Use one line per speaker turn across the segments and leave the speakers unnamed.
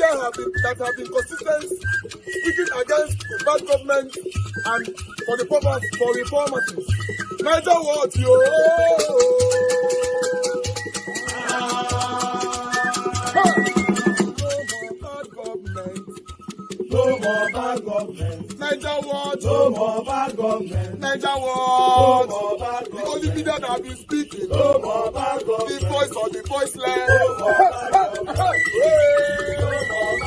that have been consistent, speaking against the bad government and for the purpose for reformers. Niger what yo? No more bad government. Niger what? No more bad government. Niger what? No more bad government. The only media that have been speaking. No more bad government. The voice of the voiceless. No more bad government. No more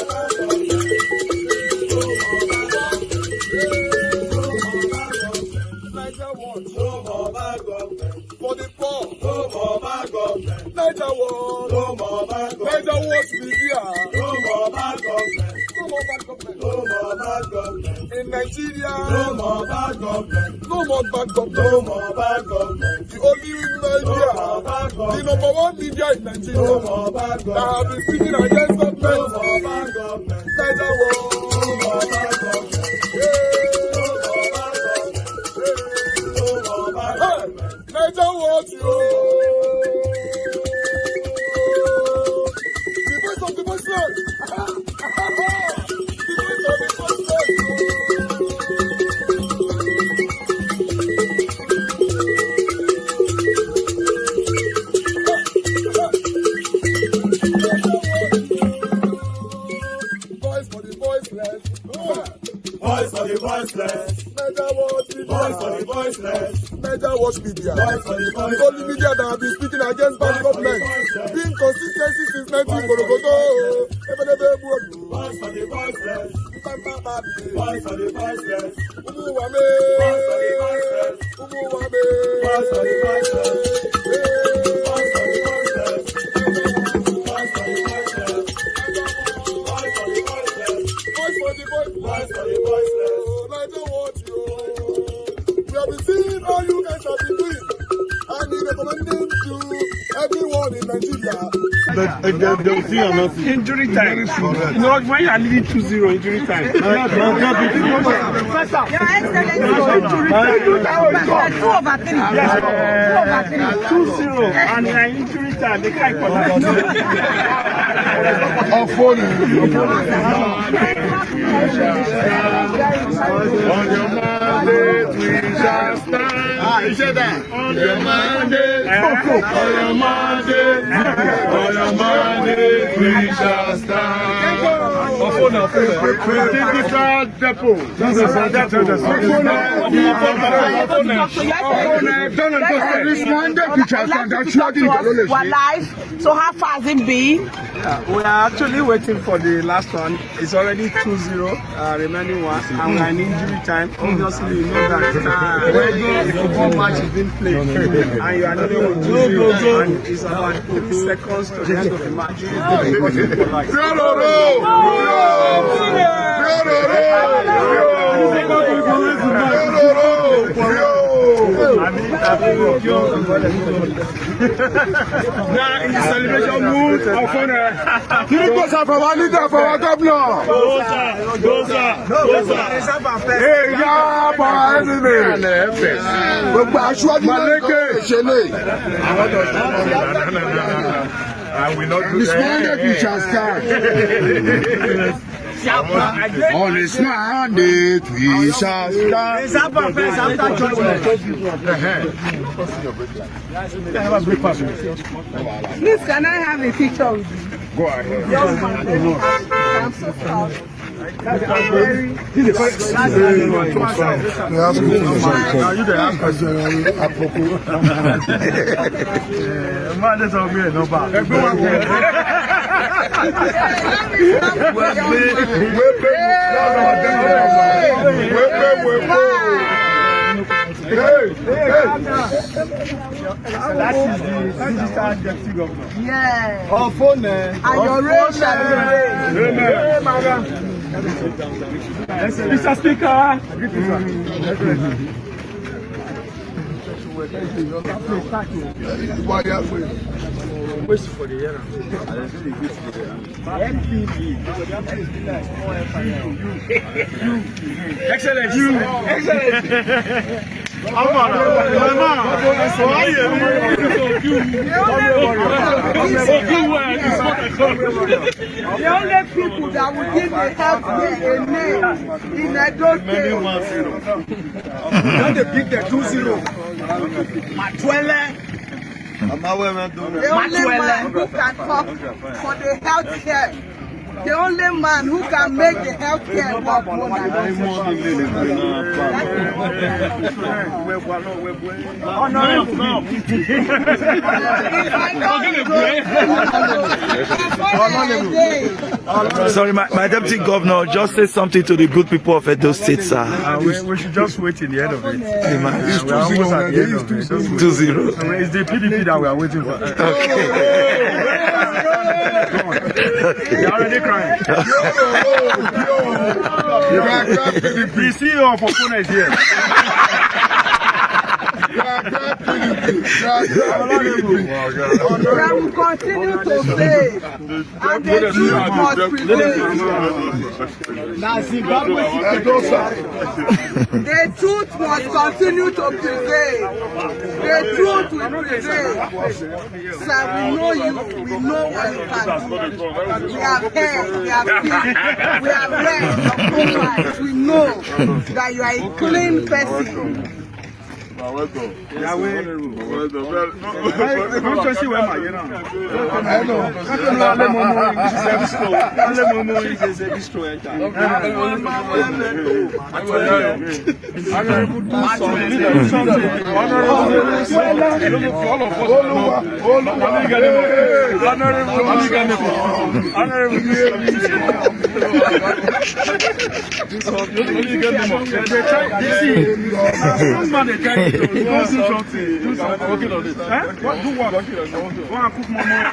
bad government. Niger what? No more bad government. For the poor. No more bad government. Niger what? No more bad government. Niger what media? No more bad government. No more bad government. No more bad government. In Nigeria. No more bad government. No more bad government. No more bad government. The only media. No more bad government. The number one media in Nigeria. No more bad government. That have been speaking against government. No more bad government. Niger what? No more bad government. Niger what yo? The voice of the voiceless. The voice of the voiceless. Voice for the voiceless. Voice for the voiceless. Niger what media? Voice for the voiceless. Niger watch media. Voice for the voiceless. The only media that have been speaking against bad government. Being consistency since 1944. Voice for the voiceless. Voice for the voiceless. Umuwame. Voice for the voiceless. Umuwame. Voice for the voiceless. Voice for the voiceless. Voice for the voiceless. Voice for the voiceless. Voice for the voiceless. Voice for the voiceless. Niger what yo? We have been seeing all you guys have been doing, and you recommending to everyone in Nigeria.
But they'll see or not.
Injury time. You know, when you are leading 2-0, injury time.
Your Excellency, injury time. 2/3.
Yes, 2-0, and you are injury time. They can't collect.
On your mandate we shall stand.
You said that.
On your mandate. On your mandate. On your mandate we shall stand. Critical depot.
This mandate we shall stand.
We're live. So how far has it been?
We are actually waiting for the last one. It's already 2-0, remaining one, and we are in injury time. Obviously, you know that when the football match is being played, and you are not able to do and it's about 3 seconds to the end of the match.
Now in the celebration mood of honor.
Three goes for our leader, for our governor. Hey, yeah, for our enemy. Gbogbo aṣáájú Maleke ṣẹlẹ̀.
I will not do
This mandate we shall stand. On this mandate we shall stand.
Please, can I have a picture with you?
Go ahead.
I'm so proud.
That is the digital deputy governor.
Yeah.
Oh, phone.
And your rain shall be rain.
Mr. Speaker. Wait for the year. Excellent.
The only people that will give the health care a name in Edo State.
When they beat the 2-0. Matwele.
The only man who can talk for the health care. The only man who can make the health care work more than
Sorry, my deputy governor, just say something to the good people of Edo State, sir.
We should just wait in the end of it.
It's
2-0.
2-0.
It's the PDP that we are waiting for. They're already crying. The CEO of Opona is here.
We will continue to say, and the truth must prevail. The truth must continue to prevail. The truth will prevail. Sir, we know you. We know what you can do. We have heard, we have seen, we have read your profiles. We know that you are a clean person.
Do something. Working on it. What? Do what? Working on it. Want to cook more money?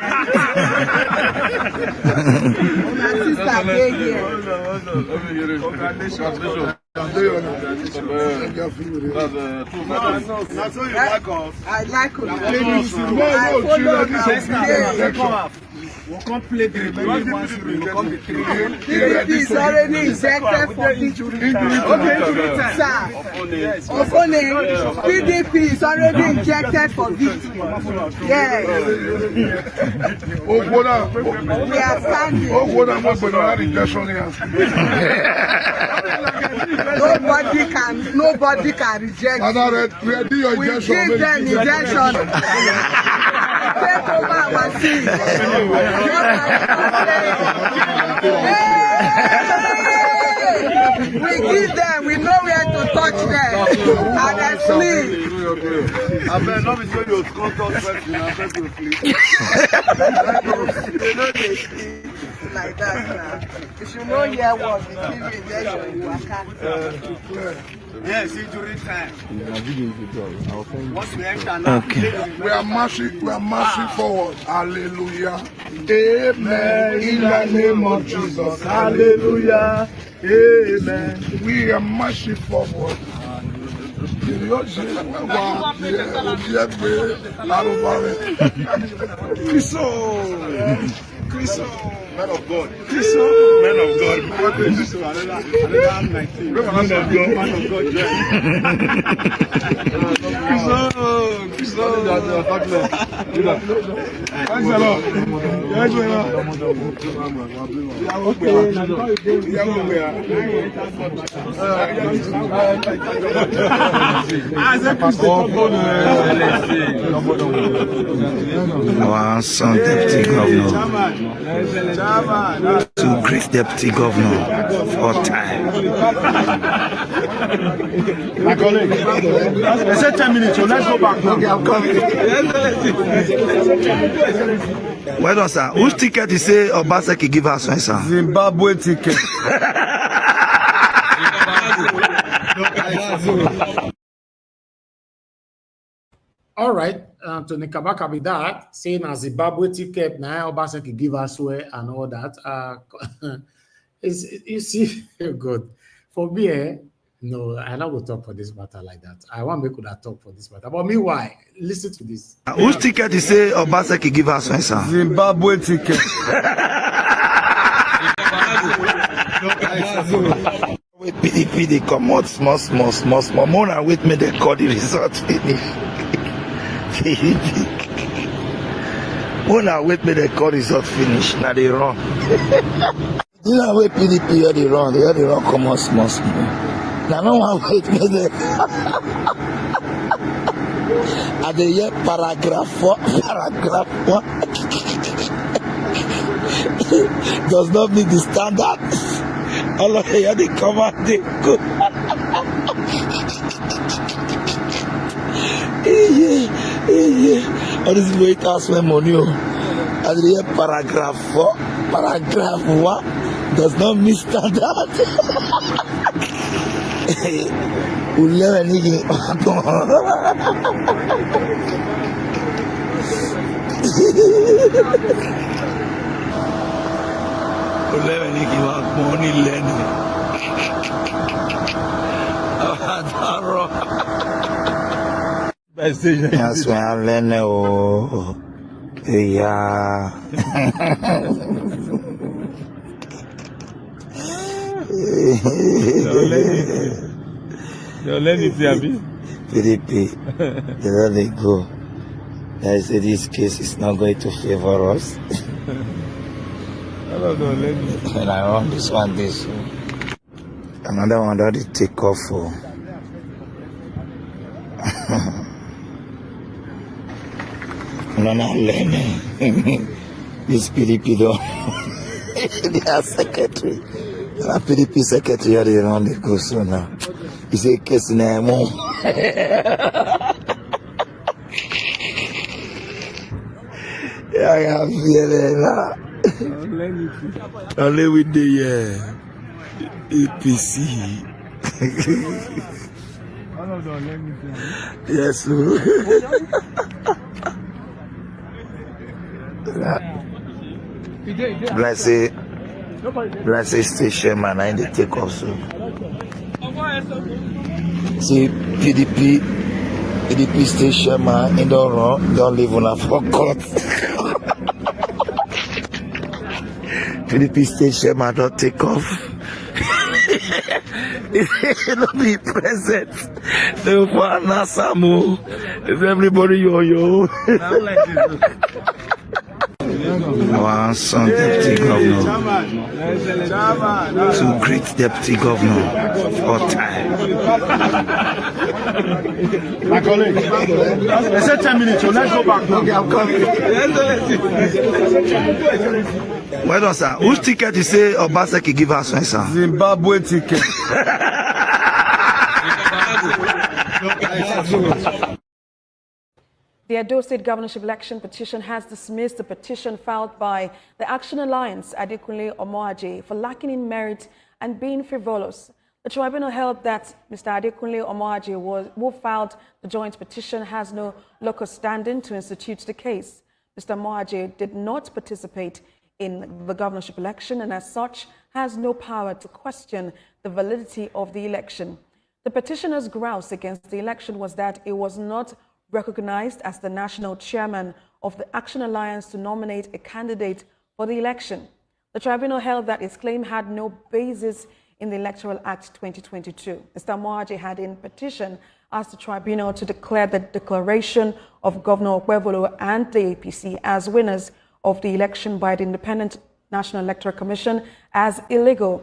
I like it. I follow now.
We can't play the remaining ones. We can't be three.
PDP is already injected for injury time. Sir, Opone, PDP is already injected for victory. Yes. We are standing. Nobody can reject. We give them injection. Take over our seat. We give them, we know where to touch them, and they sleep.
I bet not be so you contact person, I bet you sleep.
They know they sleep like that now. If you know hear what, we give you injection, you are can't.
Yes, injury time. Once we enter now,
We are marching forward. Hallelujah. Amen. In the name of Jesus. Hallelujah. Amen. We are marching forward.
Chriso,
Man of God.
Chriso,
Man of God.
Our son deputy governor, two great deputy governor for time.
my colleague. They said 10 minutes, so let's go back. Okay, I'm coming.
Well done, sir. Whose ticket you say Obaseki give us, sir?
Zimbabwe ticket.
All right, Tony Kabaka with that, saying a Zimbabwe ticket, now Obaseki give us way and all that. You see, good. For me, no, I don't go talk for this matter like that. I want me could have talk for this matter. But meanwhile, listen to this.
Whose ticket you say Obaseki give us, sir?
Zimbabwe ticket.
PDP, they come out small. More than wait me, they call the result finish. PDP. More than wait me, they call the result finish. Now they run. You know where PDP, they run come out small. Now no one wait me there. And they hear paragraph 4. Does not meet the standard. All of you they come out, they go. All these waiters with money. And they hear paragraph 4, paragraph 1 does not meet standard. We'll never need it. Money learning. That's why I learn. Oh, yeah.
They'll learn it, Yabi.
PDP, they let it go. They say this case is not going to favor us. And I want this one, this. Another one that they take off for. No, not learning. This PDP though. They are secretary. The PDP secretary, they run the go so now. He say case name. I have feeling now. Only with the APC. Yes. Blessed station man, I need to take off soon. See, PDP station man, in don't live on a forgot. PDP station man, don't take off. If don't be present, they will for Nasamu. If everybody yo. Our son deputy governor, two great deputy governor for time.
My colleague, they said 10 minutes, so let's go back.
Okay, I'm coming. Well done, sir. Which ticket you say Obaseki give us, sir?
Zimbabwe ticket.
The Edo State governorship election petition has dismissed the petition filed by the Action Alliance Adekunle Omoaje for lacking in merit and being frivolous. The tribunal held that Mr. Adekunle Omoaje, who filed the joint petition, has no local standing to institute the case. Mr. Omoaje did not participate in the governorship election and as such has no power to question the validity of the election. The petitioner's grounds against the election was that it was not recognized as the national chairman of the Action Alliance to nominate a candidate for the election. The tribunal held that its claim had no basis in the Electoral Act 2022. Mr. Moaje had in petition asked the tribunal to declare the declaration of Governor Okpebholo and the APC as winners of the election by the Independent National Electoral Commission as illegal.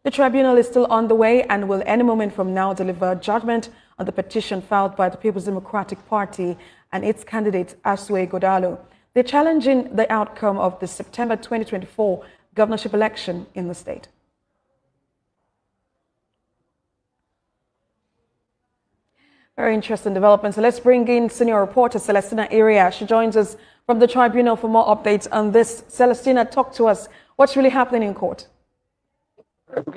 The tribunal is still on the way and will any moment from now deliver judgment on the petition filed by the People's Democratic Party and its candidate, Asue Godalo. They're challenging the outcome of the September 2024 governorship election in the state. Very interesting development. So let's bring in senior reporter Celestina Area. She joins us from the tribunal for more updates on this. Celestina, talk to us. What's really happening in court?
Well,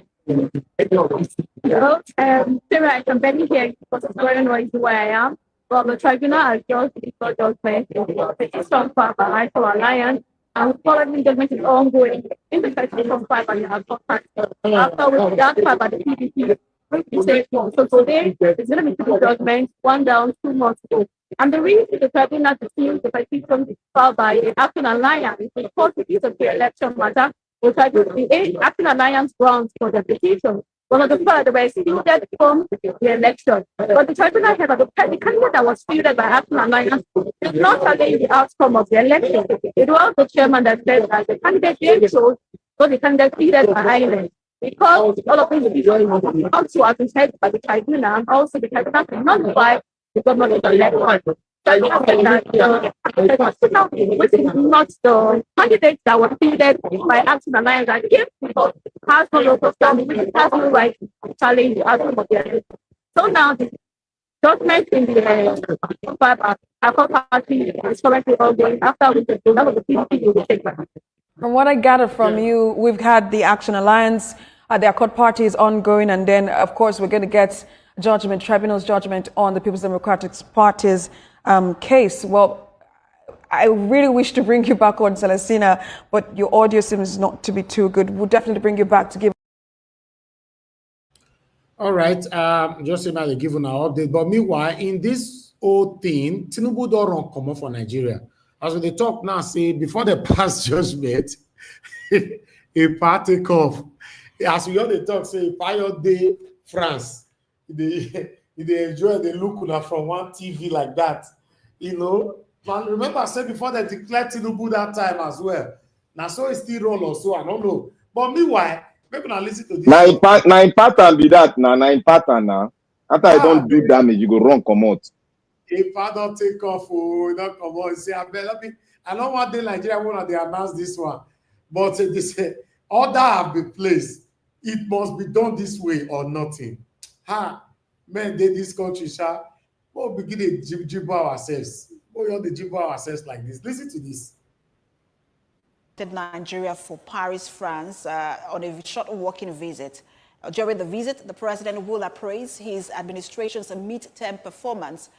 Sarah, I can barely hear you because it's very noisy where I am. Well, the tribunal has just before judgment in the petition filed by Action Alliance, and following judgment is ongoing in the petition filed by the advocate. After which that filed by the PDP, which takes long. So today is going to be two judgments, one down, 2 months ago. And the reason the tribunal dismissed the petition filed by the Action Alliance is because it is a pre-election matter. The Action Alliance grounds for the petition one of the first that were excluded from the election. But the tribunal held that the candidate that was fielded by Action Alliance did not challenge the outcome of the election. It was the chairman that said that the candidate they chose was the candidate fielded by INEC. Because all of these people also have been said by the tribunal, and also the tribunal can notify the government of the election. Which is not the candidates that were fielded by Action Alliance and gave people has no local standing, which has no right to challenge the outcome of the election. So now the judgment in the Accord Party is currently ongoing after we that was the PDP will take back.
From what I gathered from you, we've had the Action Alliance, the Accord Party is ongoing, and then, of course, we're going to get judgment, tribunal's judgment on the People's Democratic Party's case. Well, I really wish to bring you back on, Celestina, but your audio seems not to be too good. We'll definitely bring you back to give.
All right, just imagine giving our update. But meanwhile, in this whole thing, Tinubu don't run common for Nigeria. As we talk now, say before the past judgment, a party off. As we all the talk, say Fire Day France. They enjoy the look from one TV like that. You know, but remember I said before they declared Tinubu that time as well. Now so it's still roll or so, I don't know. But meanwhile, maybe now listen to this.
Nine pattern be that now. 9 pattern now. After I don't do damage, you go wrong come out.
If I don't take off, oh, don't come on. Say, I don't want the Nigeria one they announce this one. But they say order have been placed. It must be done this way or nothing. Men, they this country, we'll begin to jibber ourselves. We'll jibber ourselves like this. Listen to this.
Nigeria for Paris, France, on a short working visit. During the visit, the president will appraise his administration's mid-term performance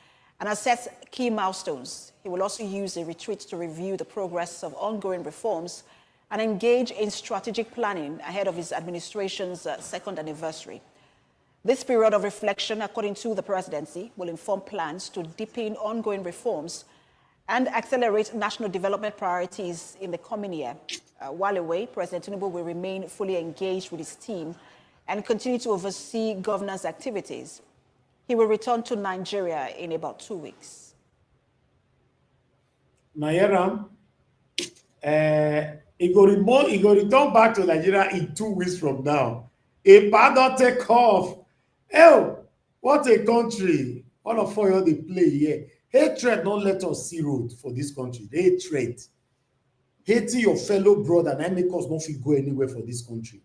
and assess key milestones. He will also use a retreat to review the progress of ongoing reforms and engage in strategic planning ahead of his administration's second anniversary. This period of reflection, according to the presidency, will inform plans to deepen ongoing reforms and accelerate national development priorities in the coming year. While away, President Tinubu will remain fully engaged with his team and continue to oversee governance activities. He will return to Nigeria in about 2 weeks.
Nayaram, he go return back to Nigeria in 2 weeks from now. A pardon take off. Oh, what a country. All of you they play here. Hatred don't let us see road for this country. Hatred. Hating your fellow brother and make us not feel go anywhere for this country.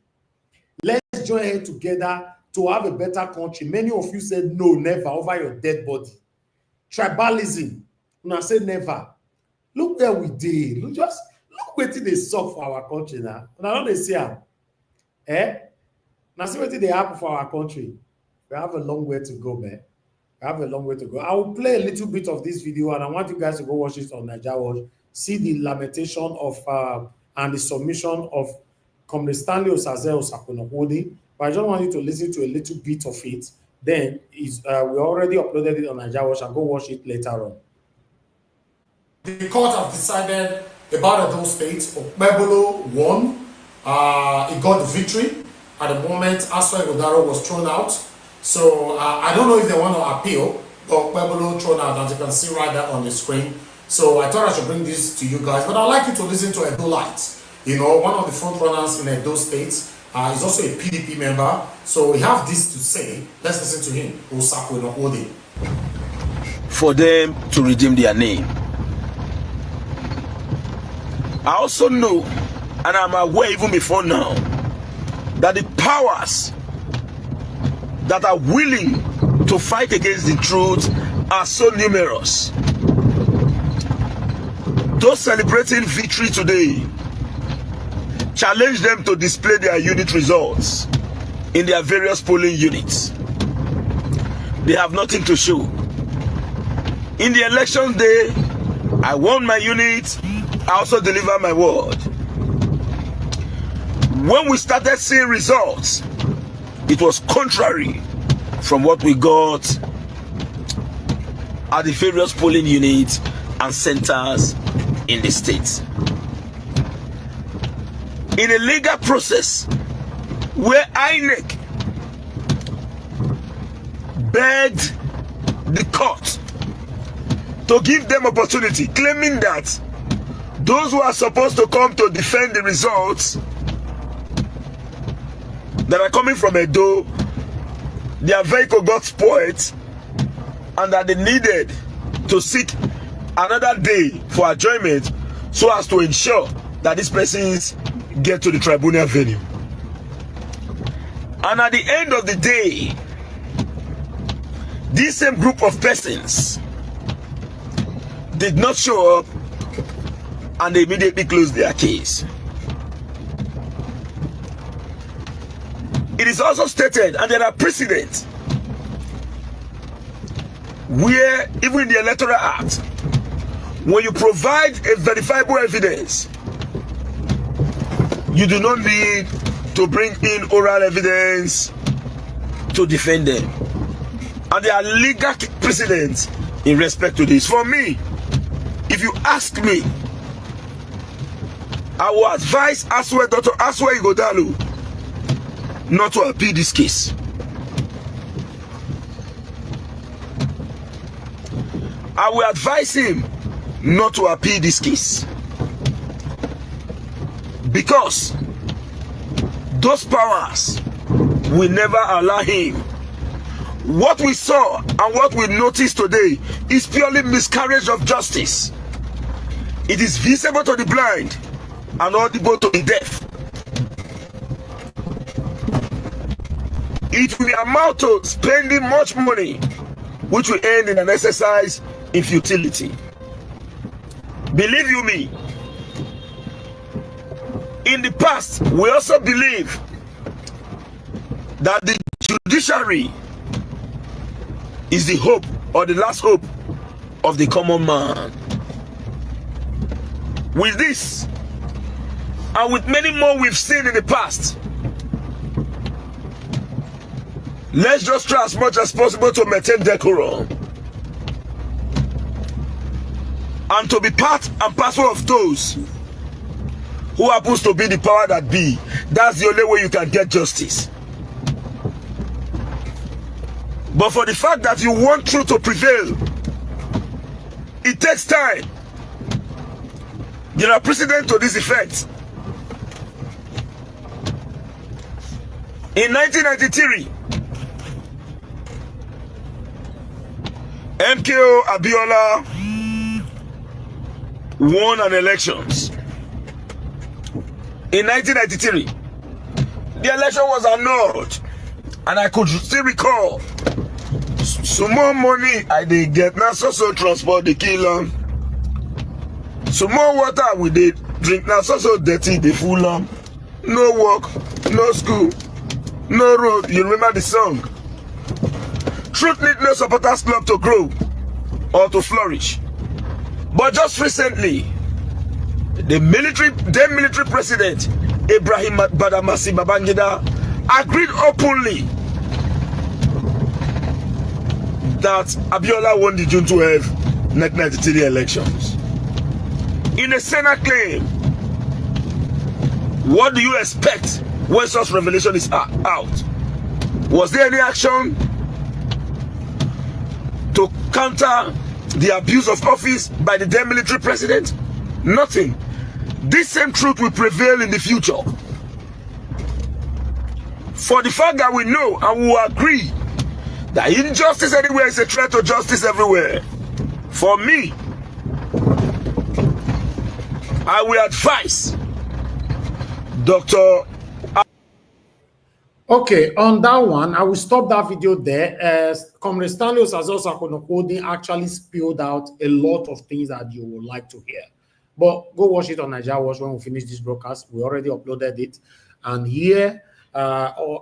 Let's join hands together to have a better country. Many of you said no, never, over your dead body. Tribalism. Una say never. Look where we did. Look what they suck for our country now. Now don't they see how? Now see what they happen for our country. We have a long way to go, man. We have a long way to go. I will play a little bit of this video and I want you guys to go watch it on Nigeria Watch. See the lamentation of and the submission of Comrade Stanley Osaze Osakunokodi. But I just want you to listen to a little bit of it. Then we already uploaded it on Nigeria Watch and go watch it later on. The court have decided about those states. Okpebholo won. He got the victory. At the moment, Aswa Igodaro was thrown out. So I don't know if they want to appeal, but Okpebholo thrown out, as you can see right there on the screen. So I thought I should bring this to you guys. But I'd like you to listen to Edo Light. You know, one of the front runners in Edo State. He's also a PDP member. So we have this to say. Let's listen to him. Osakunokodi.
For them to redeem their name. I also know, and I'm aware even before now, that the powers that are willing to fight against the truth are so numerous. Those celebrating victory today, challenge them to display their unit results in their various polling units. They have nothing to show. In the election day, I won my unit, I also deliver my word. When we started seeing results, it was contrary from what we got at the various polling units and centers in the state. In a legal process where INEC begged the court to give them opportunity, claiming that those who are supposed to come to defend the results that are coming from Edo, their vehicle got spoiled, and that they needed to seek another day for adjournment so as to ensure that these persons get to the tribunal venue. And at the end of the day, this same group of persons did not show up, and they immediately closed their case. It is also stated, and there are precedents, where even in the Electoral Act, when you provide a verifiable evidence, you do not need to bring in oral evidence to defend them. And there are legal precedents in respect to this. For me, if you ask me, I will advise Dr. Aswe Ighodalo not to appeal this case. I will advise him not to appeal this case, because those powers will never allow him. What we saw and what we noticed today is purely miscarriage of justice. It is visible to the blind and audible to the deaf. It will amount to spending much money, which will end in an exercise in futility. Believe you me, in the past, we also believe that the judiciary is the hope or the last hope of the common man. With this, and with many more we've seen in the past, let's just try as much as possible to maintain decorum and to be part and parcel of those who happens to be the power that be. That's the only way you can get justice. But for the fact that you want truth to prevail, it takes time. There are precedents to this effect. In 1993, MKO Abiola won an elections. In 1993, the election was annulled, and I could still recall some more money I did get now, so transport the kill them. Some more water we did drink now, so dirty the full them. No work, no school, no road. You remember the song? Truth need no supporters club to grow or to flourish. But just recently, the military president Ibrahim Badamasi Babangida agreed openly that Abiola won the June 12, 1993 elections. In a Senate claim, what do you expect when such revelation is out? Was there any action to counter the abuse of office by the then military president? Nothing. This same truth will prevail in the future. For the fact that we know and we will agree that injustice anywhere is a threat to justice everywhere. For me, I will advise Dr.
Okay, on that one, I will stop that video there. As Comrade Stanley Osazosa actually spilled out a lot of things that you would like to hear. But go watch it on Nigeria Watch when we finish this broadcast. We already uploaded it. And hear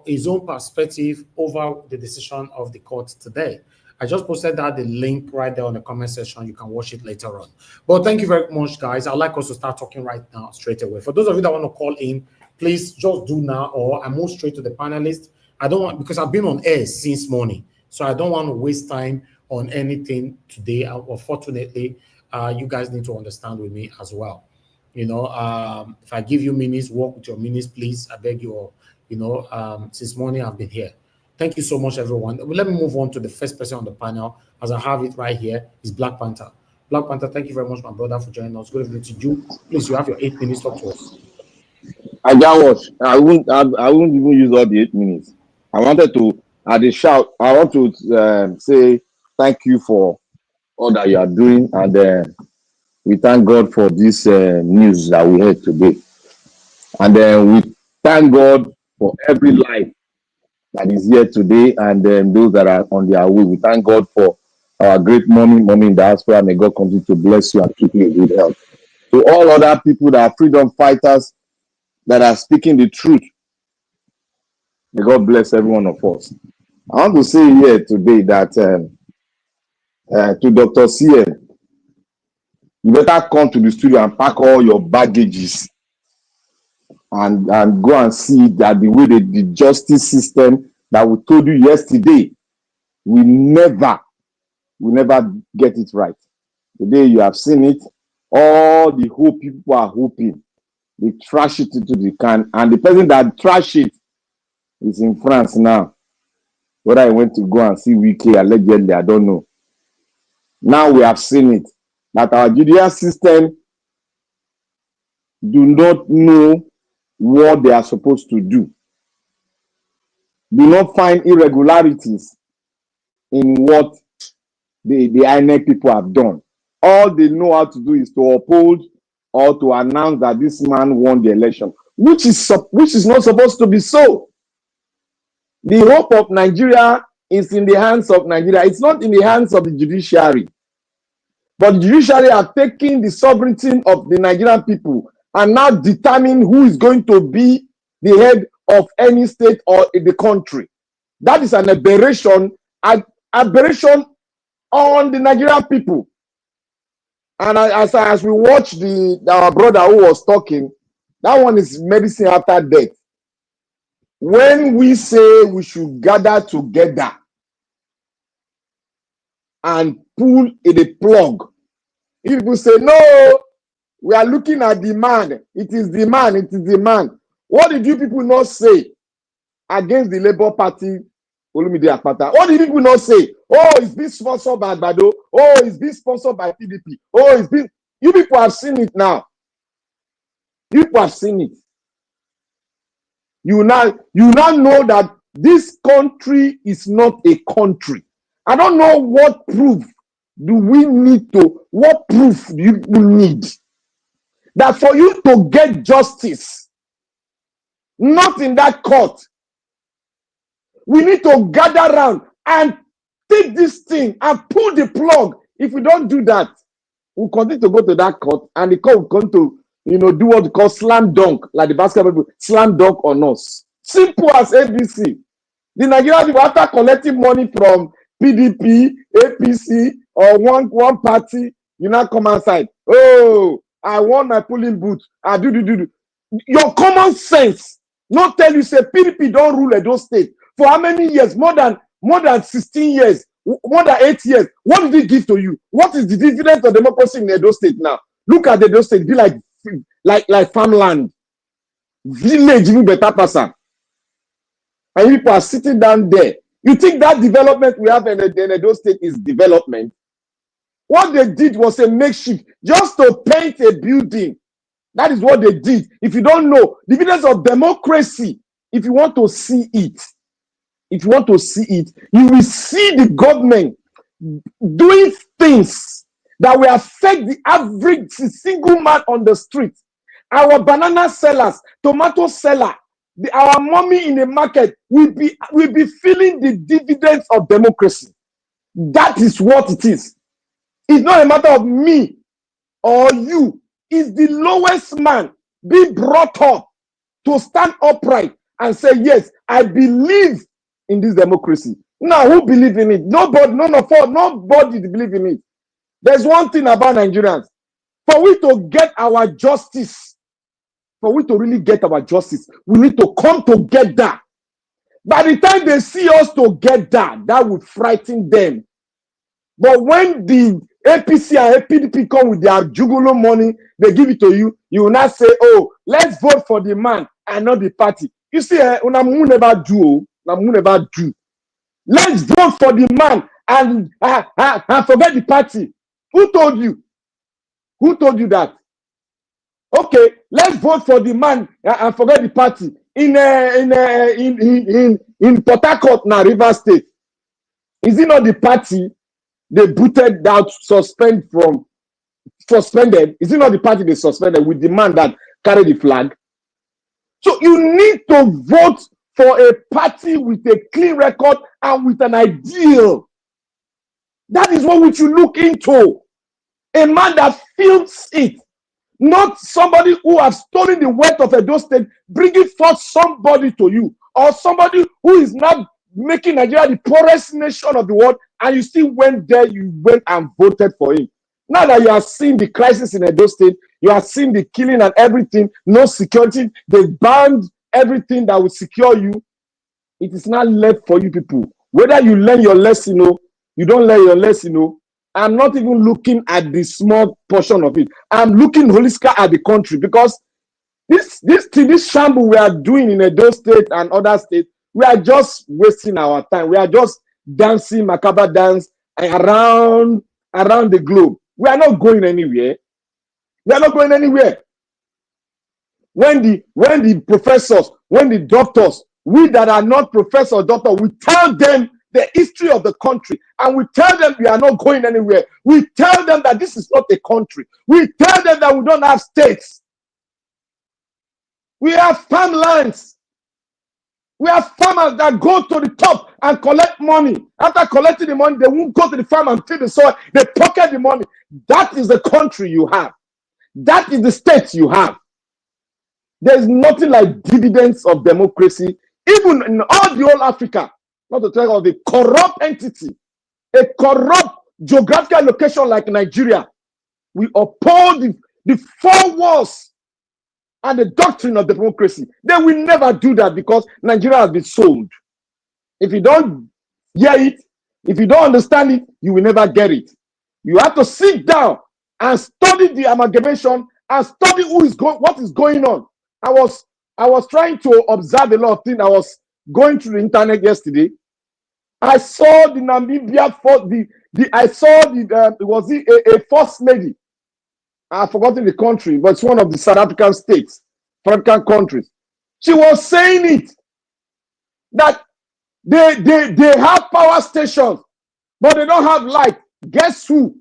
his own perspective over the decision of the court today. I just posted the link right there on the comment section. You can watch it later on. But thank you very much, guys. I'd like us to start talking right now, straight away. For those of you that want to call in, please just do now, or I move straight to the panelists. I don't want, because I've been on air since morning, so I don't want to waste time on anything today. Unfortunately, you guys need to understand with me as well. You know, if I give you minutes, work with your minutes, please. I beg you all. You know, since morning I've been here. Thank you so much, everyone. Let me move on to the first person on the panel, as I have it right here, is Black Panther. Black Panther, thank you very much, my brother, for joining us. Good evening to you. Please, you have your 8 minutes. Talk to us.
I got watch. I won't even use all the 8 minutes. I wanted to, at the shout, I want to say thank you for all that you are doing, and we thank God for this news that we heard today. And then we thank God for every life that is here today, and then those that are on their way. We thank God for our great mommy in diaspora. May God continue to bless you and keep you in good health. To all other people that are freedom fighters that are speaking the truth, may God bless every one of us. I want to say here today that to Dr. CN, you better come to the studio and pack all your baggages and go and see that the way the justice system that we told you yesterday, we never get it right. Today you have seen it. All the hope people are hoping, they trash it into the can, and the person that trash it is in France now. Whether I went to go and see Wiki allegedly, I don't know. Now we have seen it, that our judicial system do not know what they are supposed to do. Do not find irregularities in what the INEC people have done. All they know how to do is to uphold or to announce that this man won the election, which is not supposed to be so. The hope of Nigeria is in the hands of Nigeria. It's not in the hands of the judiciary. But the judiciary are taking the sovereignty of the Nigerian people and now determine who is going to be the head of any state or in the country. That is an aberration on the Nigerian people. And as we watch our brother who was talking, that one is medicine after death. When we say we should gather together and pull the plug, if people say, no, we are looking at the man, it is the man, it is the man. What did you people not say against the Labour Party? What did people not say? Oh, it's being sponsored by Bado. Oh, it's being sponsored by PDP. Oh, it's being... You people have seen it now. You people have seen it. You now know that this country is not a country. I don't know what proof what proof do you need that for you to get justice, not in that court, we need to gather around and take this thing and pull the plug. If we don't do that, we'll continue to go to that court, and the court will come to, do what we call slam dunk, like the basketball people, slam dunk on us. Simple as ABC. The Nigerian people, after collecting money from PDP, APC, or one party, you now come outside. Oh, I want my polling booth. I do. Your common sense not tell you, say PDP don't rule Edo State for how many years? More than 16 years, more than 8 years. What did it give to you? What is the dividend of democracy in Edo State now? Look at the Edo State, be like farmland, village, even better person. And people are sitting down there. You think that development we have in Edo State is development? What they did was a makeshift, just to paint a building. That is what they did. If you don't know, the evidence of democracy, if you want to see it, you will see the government doing things that will affect the average single man on the street. Our banana sellers, tomato seller, our mommy in the market will be feeling the dividends of democracy. That is what it is. It's not a matter of me or you. It's the lowest man being brought up to stand upright and say, yes, I believe in this democracy. Now, who believe in it? Nobody, nobody believe in it. There's one thing about Nigerians. For we to get our justice, for we to really get our justice, we need to come together. By the time they see us together, that would frighten them. But when the APC and PDP come with their jugular money, they give it to you, you will not say, oh, let's vote for the man and not the party. You see, never do. Let's vote for the man and forget the party. Who told you? Who told you that? Okay, let's vote for the man and forget the party. In Port Harcourt now, Rivers State, is it not the party they booted out, suspended? Is it not the party they suspended with the man that carried the flag? So you need to vote for a party with a clean record and with an ideal. That is what we should look into. A man that feels it. Not somebody who has stolen the wealth of Edo State, bringing forth somebody to you, or somebody who is not making Nigeria the poorest nation of the world, and you still went there, you went and voted for him. Now that you are seeing the crisis in Edo State, you are seeing the killing and everything, no security, they banned everything that will secure you. It is not left for you people. Whether you learn your lesson or you don't learn your lesson, I'm not even looking at the small portion of it. I'm looking holistically at the country, because this shamble we are doing in Edo State and other states, we are just wasting our time. We are just dancing macabre dance around the globe. We are not going anywhere. We are not going anywhere. When the professors, when the doctors, we that are not professors or doctors, we tell them the history of the country, and we tell them we are not going anywhere. We tell them that this is not a country. We tell them that we don't have states. We have farmlands. We have farmers that go to the top and collect money. After collecting the money, they won't go to the farm and till the soil. They pocket the money. That is the country you have. That is the state you have. There is nothing like dividends of democracy, even in all the whole Africa. Not to talk of a corrupt entity, a corrupt geographical location like Nigeria. We uphold the four walls and the doctrine of democracy. They will never do that, because Nigeria has been sold. If you don't hear it, if you don't understand it, you will never get it. You have to sit down and study the amalgamation and study what is going on. I was trying to observe a lot of things. I was going through the internet yesterday. I saw the Namibia it was a first lady. I've forgotten the country, but it's one of the South African states, African countries. She was saying it, that they have power stations, but they don't have light. Guess who?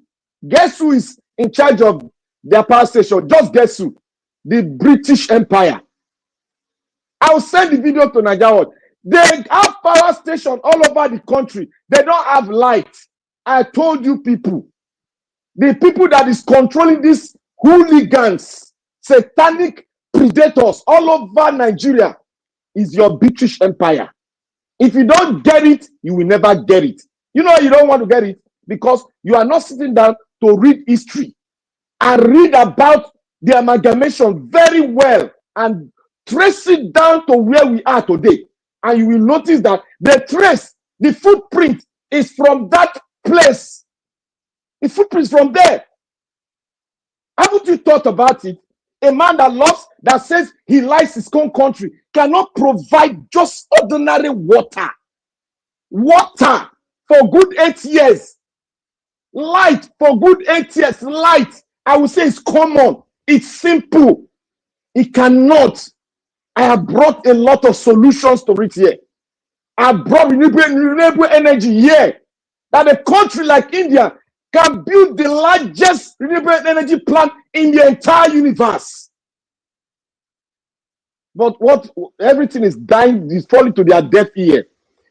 Guess who is in charge of their power station? Just guess who? The British Empire. I'll send the video to Nigeria. They have power stations all over the country. They don't have light. I told you people. The people that is controlling these hooligans, satanic predators all over Nigeria is your British Empire. If you don't get it, you will never get it. You know you don't want to get it because you are not sitting down to read history and read about the amalgamation very well and trace it down to where we are today. And you will notice that the footprint is from that place. The footprint is from there. Haven't you thought about it? A man that says he likes his own country cannot provide just ordinary water. Water for good 8 years. Light for good 8 years. Light, I would say, is common. It's simple. It cannot. I have brought a lot of solutions to it here. I brought renewable energy here. That a country like India can build the largest renewable energy plant in the entire universe. But everything is dying, is falling to their deaf ear.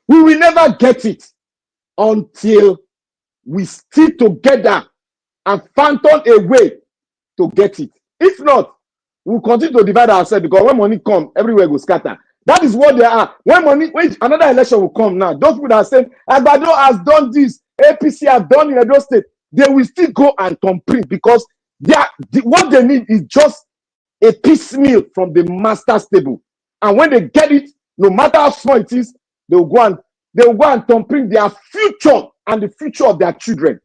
We will never get it until we stick together and phantom a way to get it. If not, we'll continue to divide ourselves, because when money comes, everywhere will scatter. That is what they are. When another election will come now, those people that are saying, Agbado has done this, APC has done in Edo State, they will still go and compete, because what they need is just a piecemeal from the master stable. And when they get it, no matter how small it is, they will go and compete their future and the future of their children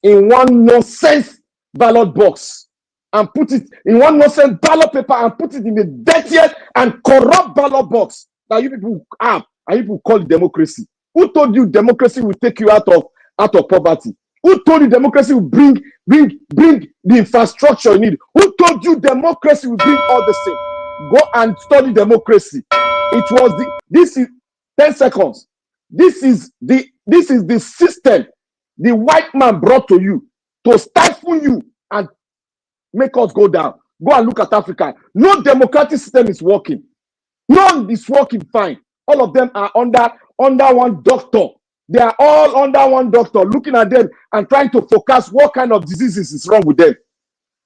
in one nonsense ballot box, and put it in one nonsense ballot paper and put it in the dirtiest and corrupt ballot box that you people have and you people call it democracy. Who told you democracy will take you out of poverty? Who told you democracy will bring the infrastructure you need? Who told you democracy will bring all the same? Go and study democracy. It was this is 10 seconds. This is the system the white man brought to you to stifle you and make us go down. Go and look at Africa. No democratic system is working. None is working fine. All of them are under one doctor. They are all under one doctor, looking at them and trying to focus what kind of diseases is wrong with them.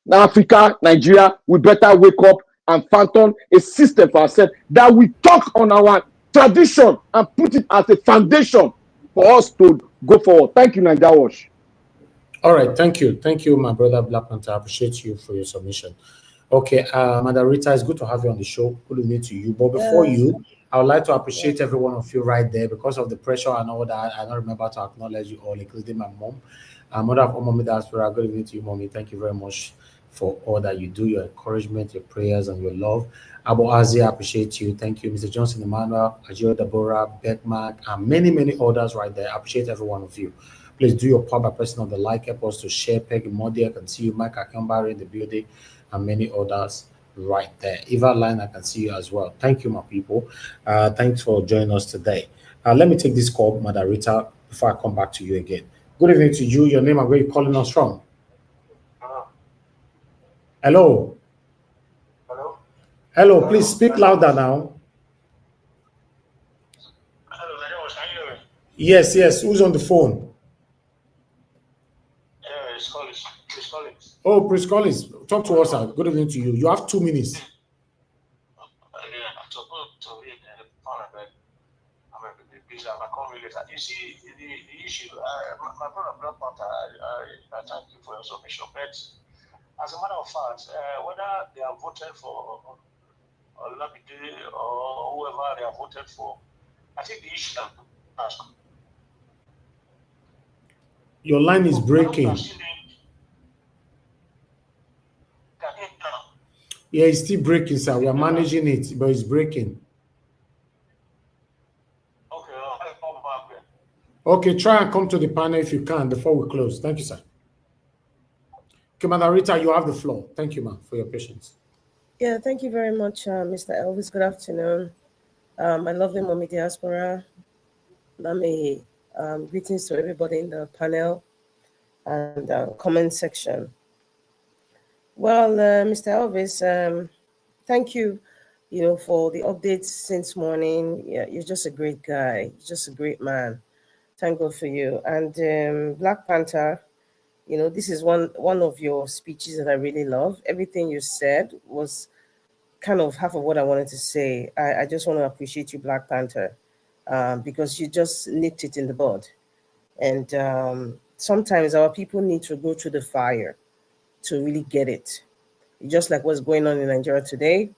Now, Africa, Nigeria, we better wake up and phantom a system for ourselves that we talk on our tradition and put it as a foundation for us to go forward. Thank you, Naija Wash.
All right, thank you, my brother Black Panther. I appreciate you for your submission. Okay, Madam Rita, it's good to have you on the show. Good evening to you. But before you, I would like to appreciate every one of you right there. Because of the pressure and all that, I don't remember to acknowledge you all, including my mom. Mother of Mommy Diaspora, good evening to you, Mommy. Thank you very much for all that you do, your encouragement, your prayers, and your love. Abu Azi, I appreciate you. Thank you, Mr. Johnson Emmanuel, Ajio Deborah, Beckmark, and many, many others right there. I appreciate every one of you. Please do your part by pressing on the like, help us to share. Peggy Modi, I can see you. Mike Akambari in the building, and many others right there. Eva Line, I can see you as well. Thank you, my people. Thanks for joining us today. Let me take this call, Madam Rita, before I come back to you again. Good evening to you. Your name and where you're calling us from? Hello. Hello, please speak louder now. Yes. Who's on the phone? Chris Collins. Oh, Chris Collins. Talk to us, sir. Good evening to you. You have 2 minutes.
You see, the issue, my brother Black Panther, I thank you for your submission. But as a matter of fact, whether they have voted for Olabide or whoever they have voted for, I think the issue has.
Your line is breaking. Yeah, it's still breaking, sir. We are managing it, but it's breaking. Okay, try and come to the panel if you can before we close. Thank you, sir. Okay, Madam Rita, you have the floor. Thank you, ma'am, for your patience.
Yeah, thank you very much, Mr. Elvis. Good afternoon. My lovely Mommy Diaspora. Greetings to everybody in the panel and comment section. Well, Mr. Elvis, thank you, for the updates since morning. Yeah, you're just a great guy. You're just a great man. Thank God for you. And Black Panther, this is one of your speeches that I really love. Everything you said was kind of half of what I wanted to say. I just want to appreciate you, Black Panther, because you just nipped it in the bud. And sometimes our people need to go through the fire to really get it. Just like what's going on in Nigeria today,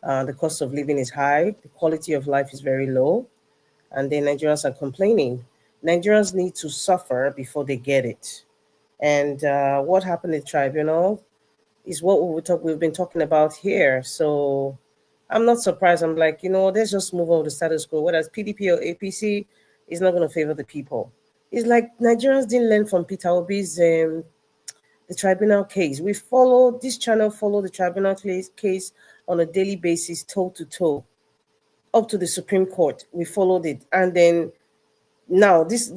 the cost of living is high, the quality of life is very low, and then Nigerians are complaining. Nigerians need to suffer before they get it. And what happened at Tribunal is what we've been talking about here. So I'm not surprised. I'm like, let's just move on with the status quo. Whether it's PDP or APC, is not going to favor the people. It's like Nigerians didn't learn from Peter Obi's the Tribunal case. This channel follow the Tribunal case on a daily basis, toe to toe, up to the Supreme Court. We followed it. And then now this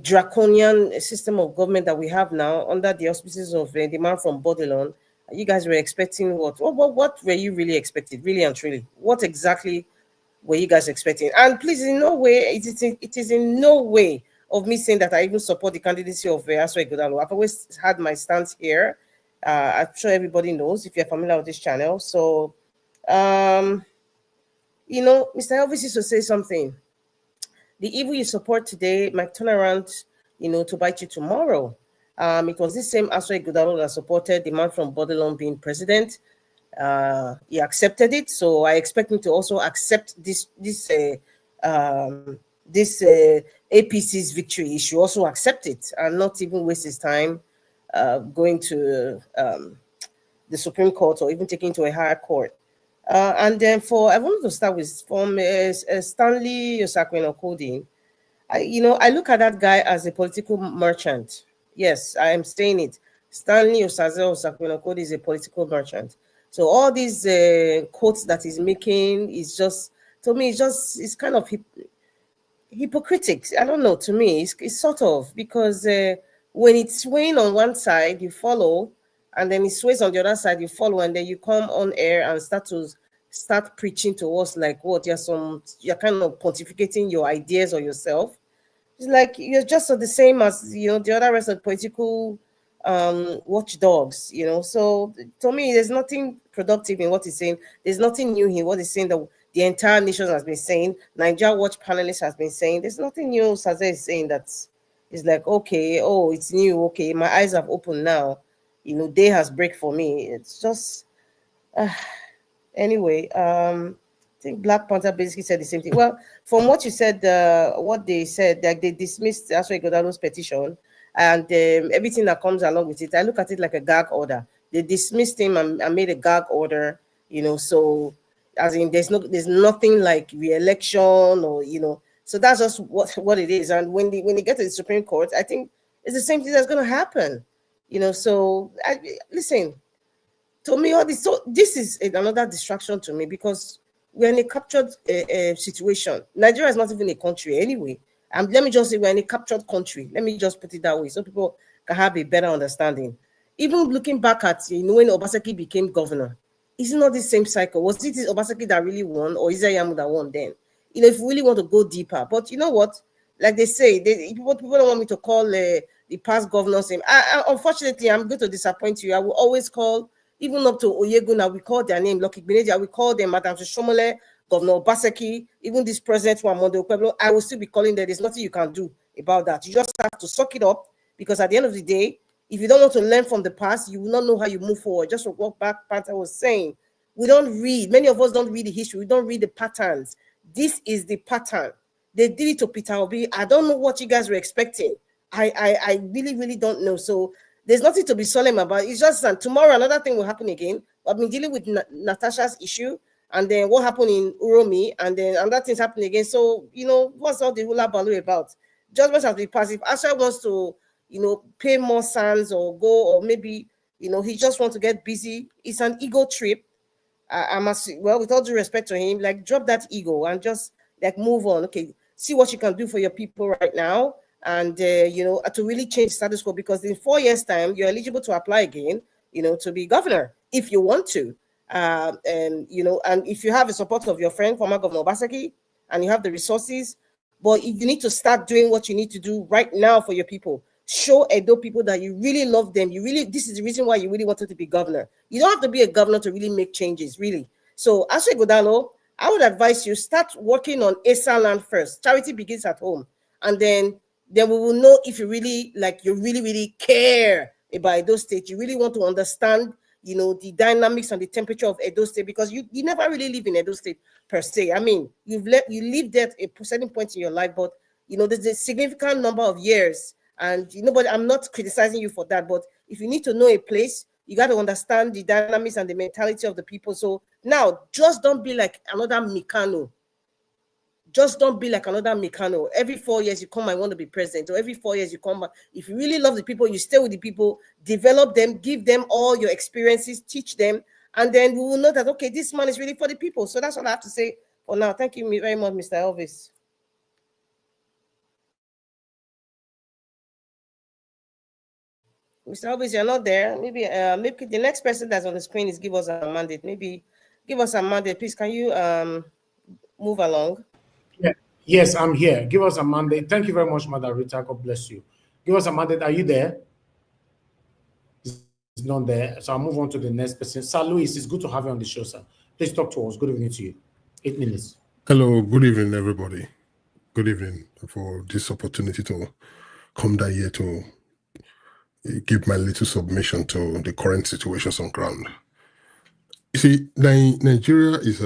draconian system of government that we have now under the auspices of the man from Babylon, you guys were expecting what? What were you really expecting, really and truly? What exactly were you guys expecting? And please, in no way, it is in no way of me saying that I even support the candidacy of Aswa Ighodalo. I've always had my stance here. I'm sure everybody knows if you're familiar with this channel. So, Mr. Elvis used to say something. The evil you support today might turn around, to bite you tomorrow. It was this same Aswa Ighodalo that supported the man from Babylon being president. He accepted it, so I expect him to also accept this APC's victory. He should also accept it and not even waste his time going to the Supreme Court or even taking to a higher court. And then I wanted to start with from Stanley Osakwena-Coding. I look at that guy as a political merchant. Yes, I am saying it. Stanley Osakwena-Coding is a political merchant. So all these quotes that he's making is just, to me, it's kind of hypocritical. I don't know. To me, it's sort of, because when it's swaying on one side, you follow, and then it sways on the other side, you follow, and then you come on air and start preaching to us like what you're kind of pontificating your ideas or yourself. It's like you're just the same as the other rest of the political watchdogs. So to me, there's nothing productive in what he's saying. There's nothing new in what he's saying that the entire nation has been saying. Nigeria Watch panelists has been saying. There's nothing new Saze is saying that is like, okay, oh, it's new. Okay, my eyes have opened now. Day has break for me. It's just anyway. I think Black Panther basically said the same thing. Well, from what you said, what they said, like they dismissed Aswa Ighodalo's petition and everything that comes along with it. I look at it like a gag order. They dismissed him and made a gag order. So as in there's nothing like re-election or So that's just what it is. And when they get to the Supreme Court, I think it's the same thing that's going to happen. So listen. To me, this is another distraction to me, because we're in a captured situation. Nigeria is not even a country anyway. And let me just say we're in a captured country. Let me just put it that way so people can have a better understanding. Even looking back at when Obaseki became governor, is it not the same cycle? Was it Obaseki that really won, or is it Yamu that won then? If we really want to go deeper. But you know what? Like they say, people don't want me to call the past governors name. Unfortunately, I'm going to disappoint you. I will always call. Even up to Oyeguna, we call their name. Lucky Benedia, we call them Madam Shomole, Governor Obaseki, even this president Upholds Gov. I will still be calling them. There's nothing you can do about that. You just have to suck it up, because at the end of the day, if you don't want to learn from the past, you will not know how you move forward. Just what Black Panther was saying. We don't read. Many of us don't read the history. We don't read the patterns. This is the pattern. They did it to Peter Obi. I don't know what you guys were expecting. I really, really don't know. So there's nothing to be solemn about. It's just that tomorrow another thing will happen again. I've been dealing with Natasha's issue, and then what happened in Uromi, and then another thing's happening again. So, what's all the hula baloo about? Judgment has been passed. If Asha wants to, pay more sons or go, or maybe, he just wants to get busy. It's an ego trip. I must, well, with all due respect to him, like drop that ego and just like move on. Okay, see what you can do for your people right now. And, to really change status quo, because in 4 years' time, you're eligible to apply again, to be governor if you want to. And if you have the support of your friend, former Governor Obaseki, and you have the resources, but you need to start doing what you need to do right now for your people. Show Edo people that you really love them. This is the reason why you really wanted to be governor. You don't have to be a governor to really make changes, really. So, Aswa Ighodalo, I would advise you start working on Esa land first. Charity begins at home. And then we will know if you really really care about Edo State. You really want to understand, the dynamics and the temperature of Edo State, because you never really live in Edo State per se. I mean, you lived at a certain point in your life, but there's a significant number of years, and but I'm not criticizing you for that. But if you need to know a place, you got to understand the dynamics and the mentality of the people. So now, just don't be like another Mikano. Just don't be like another Mikano. Every 4 years you come, I want to be president. Or every 4 years you come back. If you really love the people, you stay with the people, develop them, give them all your experiences, teach them, and then we will know that, okay, this man is really for the people. So that's what I have to say for now. Thank you very much, Mr. Elvis. Mr. Elvis, you're not there. Maybe the next person that's on the screen is give us a mandate. Maybe give us a mandate. Please, can you move along?
Yeah. Yes, I'm here. Give us a mandate. Thank you very much, Mother Rita. God bless you. Give us a mandate. Are you there? He's not there. So I'll move on to the next person. Sir Luis, it's good to have you on the show, sir. Please talk to us. Good evening to you. 8 minutes.
Hello. Good evening, everybody. Good evening for this opportunity to come down here to give my little submission to the current situations on ground. You see, Nigeria is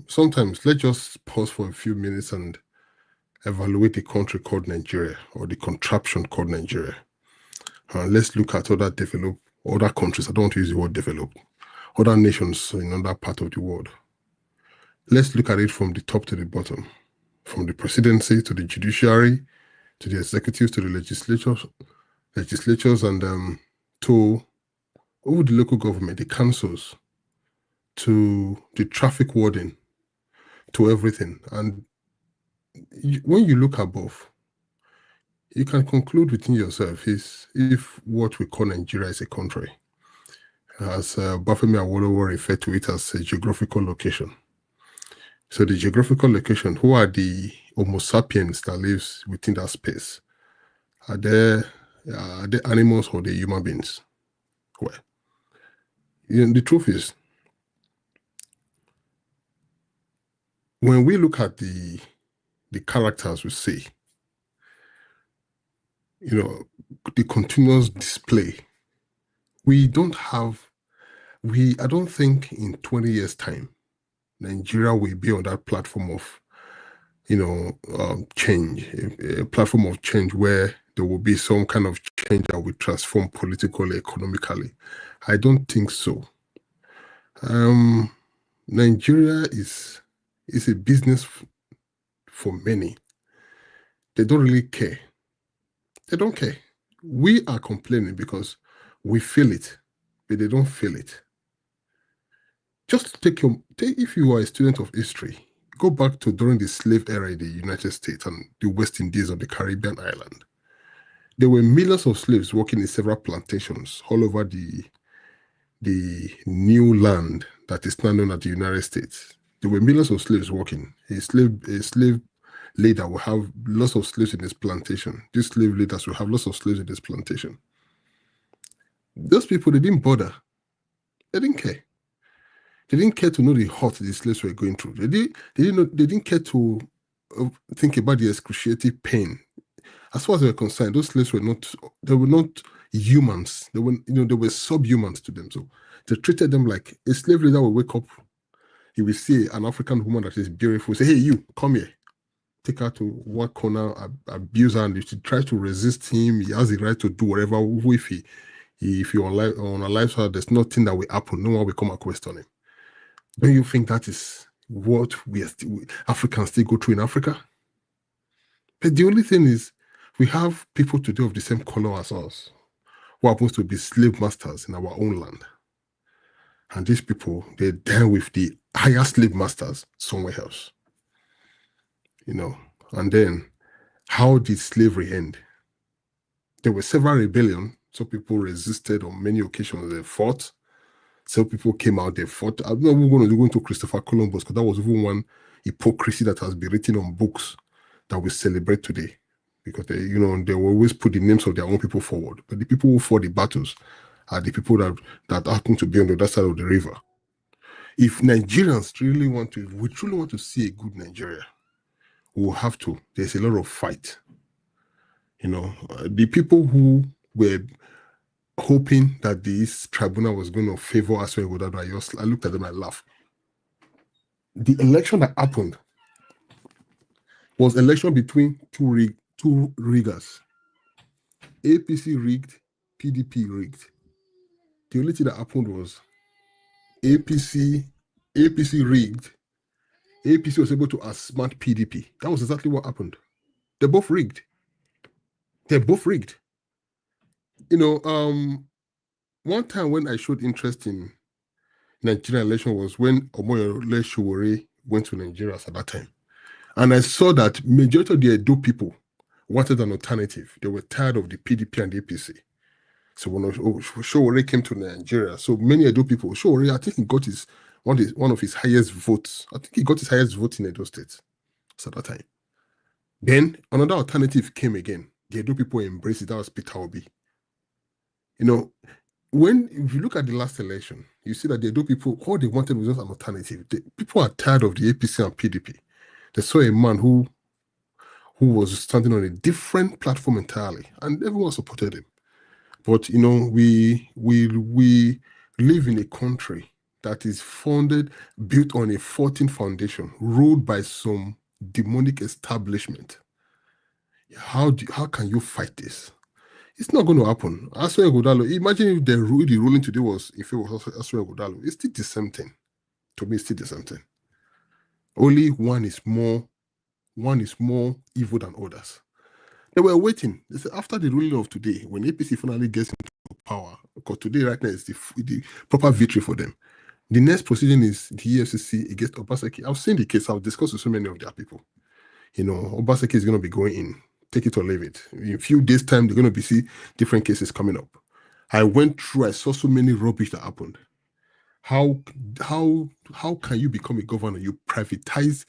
sometimes, let's just pause for a few minutes and evaluate the country called Nigeria, or the contraption called Nigeria. Let's look at other countries. I don't want to use the word developed. Other nations in other part of the world. Let's look at it from the top to the bottom, from the presidency to the judiciary, to the executives, to the legislatures, and to over the local government, the councils, to the traffic warden, to everything. And when you look above, you can conclude within yourself is if what we call Nigeria is a country, as Bafemi Awolowo referred to it as a geographical location. So the geographical location, who are the Homo sapiens that lives within that space? Are they animals or the human beings? Well, the truth is, when we look at the characters we see, the continuous display, I don't think in 20 years' time, Nigeria will be on that platform of, change, a platform of change where there will be some kind of change that will transform politically, economically. I don't think so. Nigeria is a business for many. They don't really care. They don't care. We are complaining because we feel it, but they don't feel it. Just if you are a student of history, go back to during the slave era in the United States and the West Indies of the Caribbean island. There were millions of slaves working in several plantations all over the new land that is now known as the United States. There were millions of slaves working. A slave leader will have lots of slaves in his plantation. These slave leaders will have lots of slaves in his plantation. Those people, they didn't bother. They didn't care. They didn't care to know the hurt the slaves were going through. They didn't care to think about the excruciating pain. As far as they were concerned, those slaves were not humans. They were subhumans to them. So they treated them like a slave leader will wake up. He will see an African woman that is beautiful. Say, hey, you, come here. Take her to one corner, abuse her, and if she tries to resist him, he has the right to do whatever. If he unalives her, there's nothing that will happen. No one will come and question him. Don't you think that is what Africans still go through in Africa? But the only thing is, we have people today of the same color as us who happens to be slave masters in our own land. And these people, they deal with the higher slave masters somewhere else. And then how did slavery end? There were several rebellions. Some people resisted on many occasions. They fought. Some people came out, they fought. I'm not even going to go into Christopher Columbus because that was even one hypocrisy that has been written on books that we celebrate today. Because they will always put the names of their own people forward. But the people who fought the battles are the people that happen to be on the other side of the river. If Nigerians truly want to see a good Nigeria, we will have to. There's a lot of fight. The people who were hoping that this tribunal was going to favor Asue Godado, I looked at them and laughed. The election that happened was election between two riggers. APC rigged, PDP rigged. The only thing that happened was APC rigged. APC was able to outsmart PDP. That was exactly what happened. They're both rigged. One time when I showed interest in Nigerian election was when Omoyole Sowore went to Nigeria at that time. And I saw that majority of the Edo people wanted an alternative. They were tired of the PDP and the APC. So when Sowore came to Nigeria, so many Edo people, Sowore, I think he got one of his highest votes. I think he got his highest vote in Edo State at that time. Then another alternative came again. The Edo people embraced it. That was Peter Obi. If you look at the last election, you see that the Edo people, all they wanted was just an alternative. People are tired of the APC and PDP. They saw a man who was standing on a different platform entirely, and everyone supported him. But we live in a country that is built on a 14 foundation, ruled by some demonic establishment. How can you fight this? It's not going to happen. Asue Godalo, imagine if the ruling today was in favor of Asue Godalo. It's still the same thing. To me, it's still the same thing. Only one is more evil than others. They were waiting. They said after the ruling of today, when APC finally gets into power, because today right now is the proper victory for them. The next proceeding is the EFCC against Obaseki. I've seen the case. I've discussed with so many of their people. You know, Obaseki is going to be going in. Take it or leave it. In a few days' time, they're going to see different cases coming up. I went through. I saw so many rubbish that happened. How can you become a governor? You privatize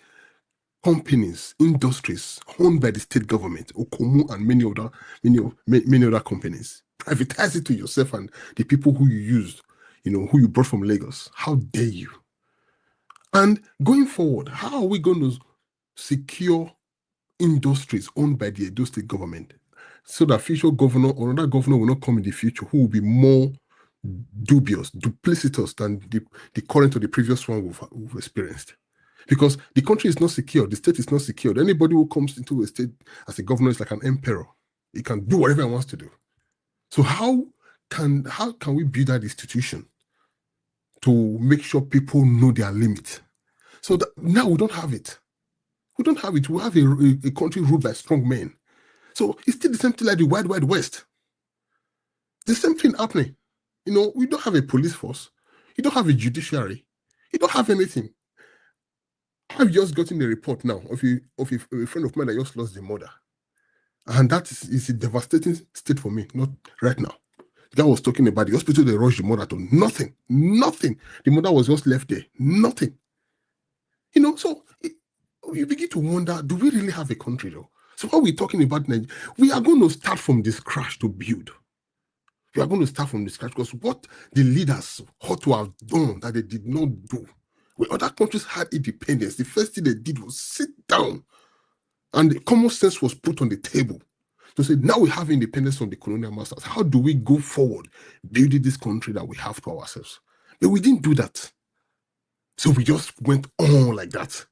companies, industries owned by the state government, Okomu and many other companies. Privatize it to yourself and the people who you used, who you brought from Lagos. How dare you? And going forward, how are we going to secure industries owned by the Edo state government so that future governor or another governor will not come in the future who will be more dubious, duplicitous than the current or the previous one we've experienced? Because the country is not secure, the state is not secured. Anybody who comes into a state as a governor is like an emperor. He can do whatever he wants to do. So how can we build that institution to make sure people know their limit? So that now we don't have it. We don't have it. We have a country ruled by strong men. So it's still the same thing like the Wild Wild West. The same thing happening. We don't have a police force. You don't have a judiciary. You don't have anything. I've just gotten a report now of a friend of mine that just lost their mother. And that is a devastating state for me, not right now. The guy was talking about the hospital they rushed the mother to. Nothing. The mother was just left there. Nothing. So you begin to wonder, do we really have a country though? So when we're talking about Nigeria, we are going to start from this crash to build. We are going to start from this crash because what the leaders ought to have done that they did not do. When other countries had independence, the first thing they did was sit down and the common sense was put on the table to say, now we have independence from the colonial masters. How do we go forward building this country that we have to ourselves? But we didn't do that. So we just went on like that,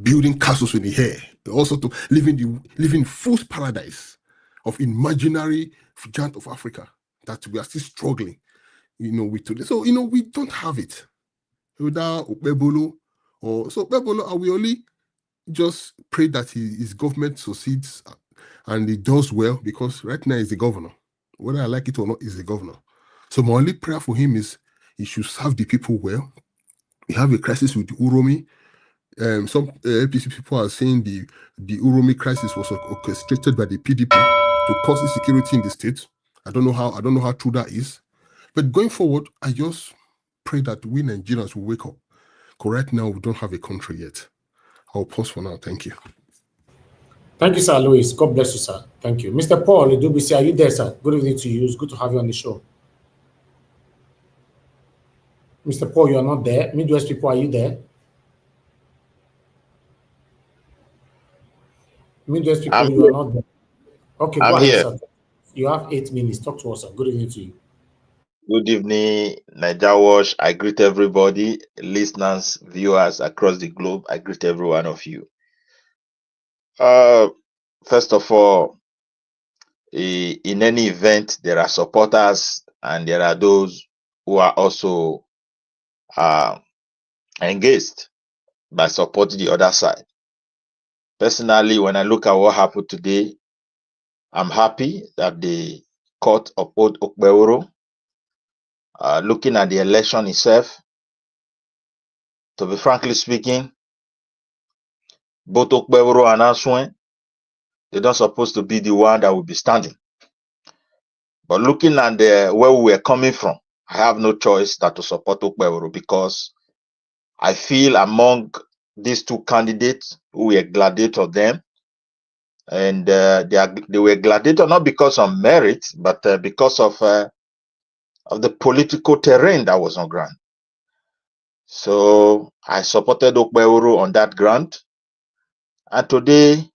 building castles in the air, also to living false paradise of imaginary giant of Africa that we are still struggling, with today. So, we don't have it. Whether Okpebholo Okpebholo, I will only just pray that his government succeeds and he does well, because right now he's the governor. Whether I like it or not, he's the governor. So my only prayer for him is he should serve the people well. We have a crisis with Uromi. Some APC people are saying the Uromi crisis was orchestrated by the PDP to cause insecurity in the state. I don't know how true that is. But going forward, I just pray that we Nigerians will wake up. Because right now we don't have a country yet. I'll pause for now. Thank you.
Thank you, Sir Louis. God bless you, sir. Thank you. Mr. Paul Idubisi, are you there, sir? Good evening to you. It's good to have you on the show. Mr. Paul, you are not there. Midwest people, are you there? Midwest people, you are not there. Okay, go ahead, sir. You have 8 minutes. Talk to us, sir. Good evening to you.
Good evening, Naija Wash. I greet everybody, listeners, viewers across the globe. I greet every one of you. First of all, in any event, there are supporters and there are those who are also engaged by supporting the other side. Personally, when I look at what happened today, I'm happy that the court upheld Okpebholo. Looking at the election itself, to be frankly speaking, both Okpebholo and Answen, they're not supposed to be the one that will be standing. But looking at where we were coming from, I have no choice but to support Okpebholo, because I feel among these two candidates who were gladiator them, and they were gladiator not because of merit, but because of the political terrain that was on ground. So I supported Okpebholo on that ground. And today,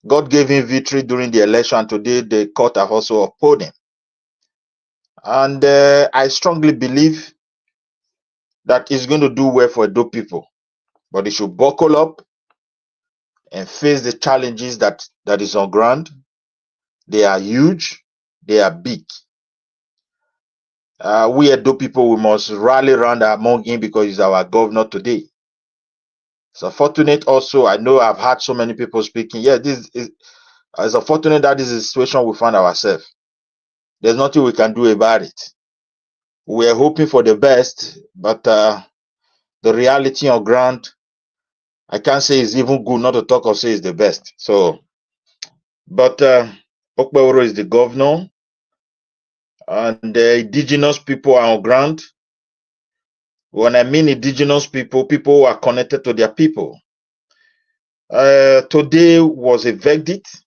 God gave him victory during the election. Today, the court have also upheld him. And I strongly believe that it's going to do well for Edo people. But they should buckle up and face the challenges that is on ground. They are huge. They are big. We Edo people, we must rally around among him because he's our governor today. It's unfortunate also. I know I've had so many people speaking. Yeah, this is it's unfortunate that this is the situation we find ourselves. There's nothing we can do about it. We're hoping for the best, but the reality on ground, I can't say it's even good, not to talk of say it's the best. So, but Okpebholo is the governor, and the indigenous people are on ground. When I mean indigenous people, people who are connected to their people. Today was a verdict.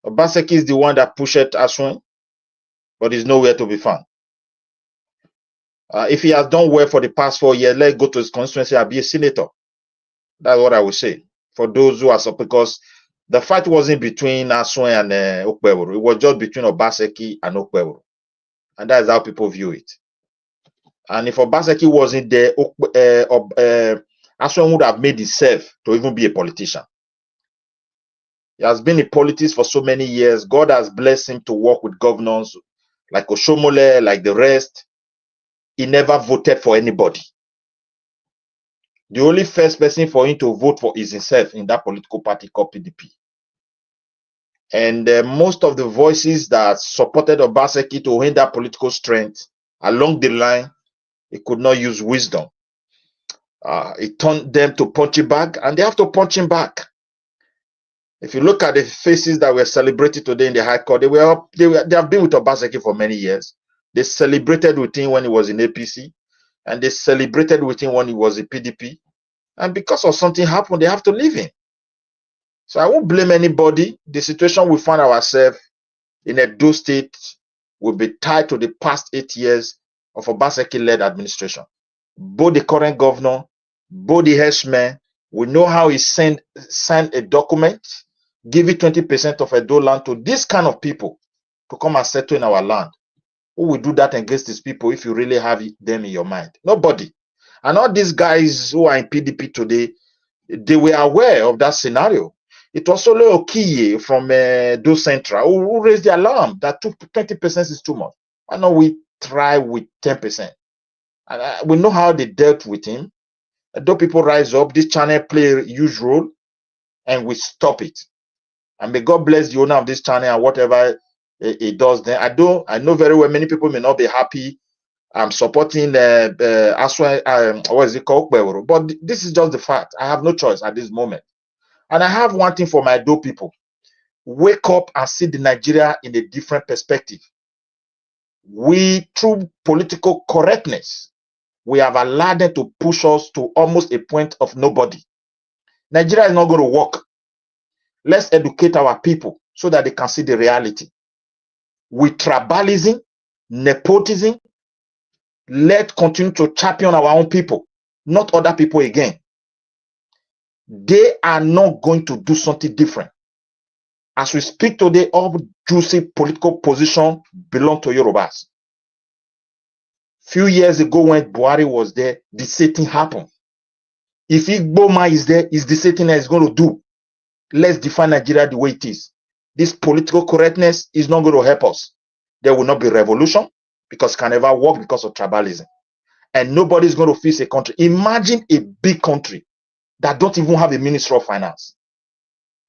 Obaseki is the one that pushed Aswan, but he's nowhere to be found. If he has done well for the past 4 years, let's go to his constituency and be a senator. That's what I would say. For those who are so, because the fight wasn't between Aswan and Okpebholo. It was just between Obaseki and Okpebholo. And that's how people view it. And if Obaseki wasn't there, Aswan would have made himself to even be a politician. He has been in politics for so many years. God has blessed him to work with governors like Oshomole, like the rest. He never voted for anybody. The only first person for him to vote for is himself in that political party called PDP. And most of the voices that supported Obaseki to win that political strength along the line, he could not use wisdom. It turned them to punch him back, and they have to punch him back. If you look at the faces that were celebrated today in the High Court, they have been with Obaseki for many years. They celebrated with him when he was in APC, and they celebrated with him when he was in PDP. And because of something happened, they have to leave him. So I won't blame anybody. The situation we find ourselves in Edo State will be tied to the past 8 years of Obaseki-led administration. Both the current governor, both the herdsmen, we know how he signed a document, give it 20% of Edo land to this kind of people to come and settle in our land. Who will do that against these people if you really have them in your mind? Nobody. And all these guys who are in PDP today, they were aware of that scenario. It was only Okiye from Do Central who raised the alarm that 20% is too much. Why not we try with 10%? And we know how they dealt with him. Though people rise up, this channel play a huge role, and we stop it. And may God bless the owner of this channel and whatever it does. Then I know very well many people may not be happy. I'm supporting Aswan, what is it called, Okpebholo, but this is just the fact. I have no choice at this moment. And I have one thing for my Do people: wake up and see the Nigeria in a different perspective. We, through political correctness, we have allowed them to push us to almost a point of nobody. Nigeria is not going to work. Let's educate our people so that they can see the reality. With tribalism, nepotism, let's continue to champion our own people, not other people again. They are not going to do something different. As we speak today, all juicy political position belong to Yorubas. Few years ago when Buhari was there, the same thing happened. If Igboma is there, is the same thing that is going to do. Let's define Nigeria the way it is. This political correctness is not going to help us. There will not be revolution because it can never work because of tribalism. And nobody is going to fix a country. Imagine a big country that don't even have a Minister of Finance.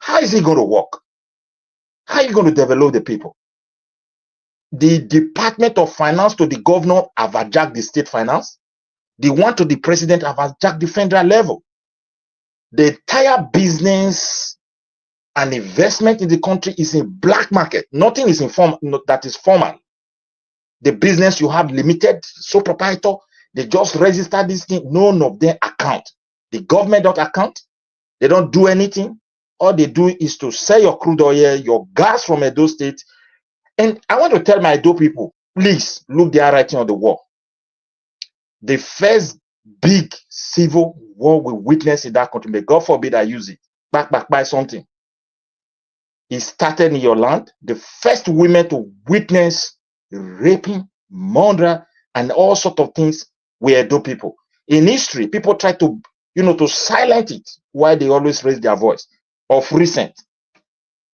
How is it going to work? How are you going to develop the people? The Department of Finance to the governor have hijacked the state finance. The one to the president have hijacked the federal level. The entire business and investment in the country is in black market. Nothing is that is formal. The business you have limited, sole proprietor, they just register this thing. None of them account. The government don't account. They don't do anything. All they do is to sell your crude oil, your gas from Edo State. And I want to tell my Edo people, please look their writing on the wall. The first big civil war we witnessed in that country, may God forbid I use it, back by something. It started in your land. The first women to witness raping, murder, and all sorts of things were Edo people. In history, people try to, to silence it while they always raise their voice. Of recent,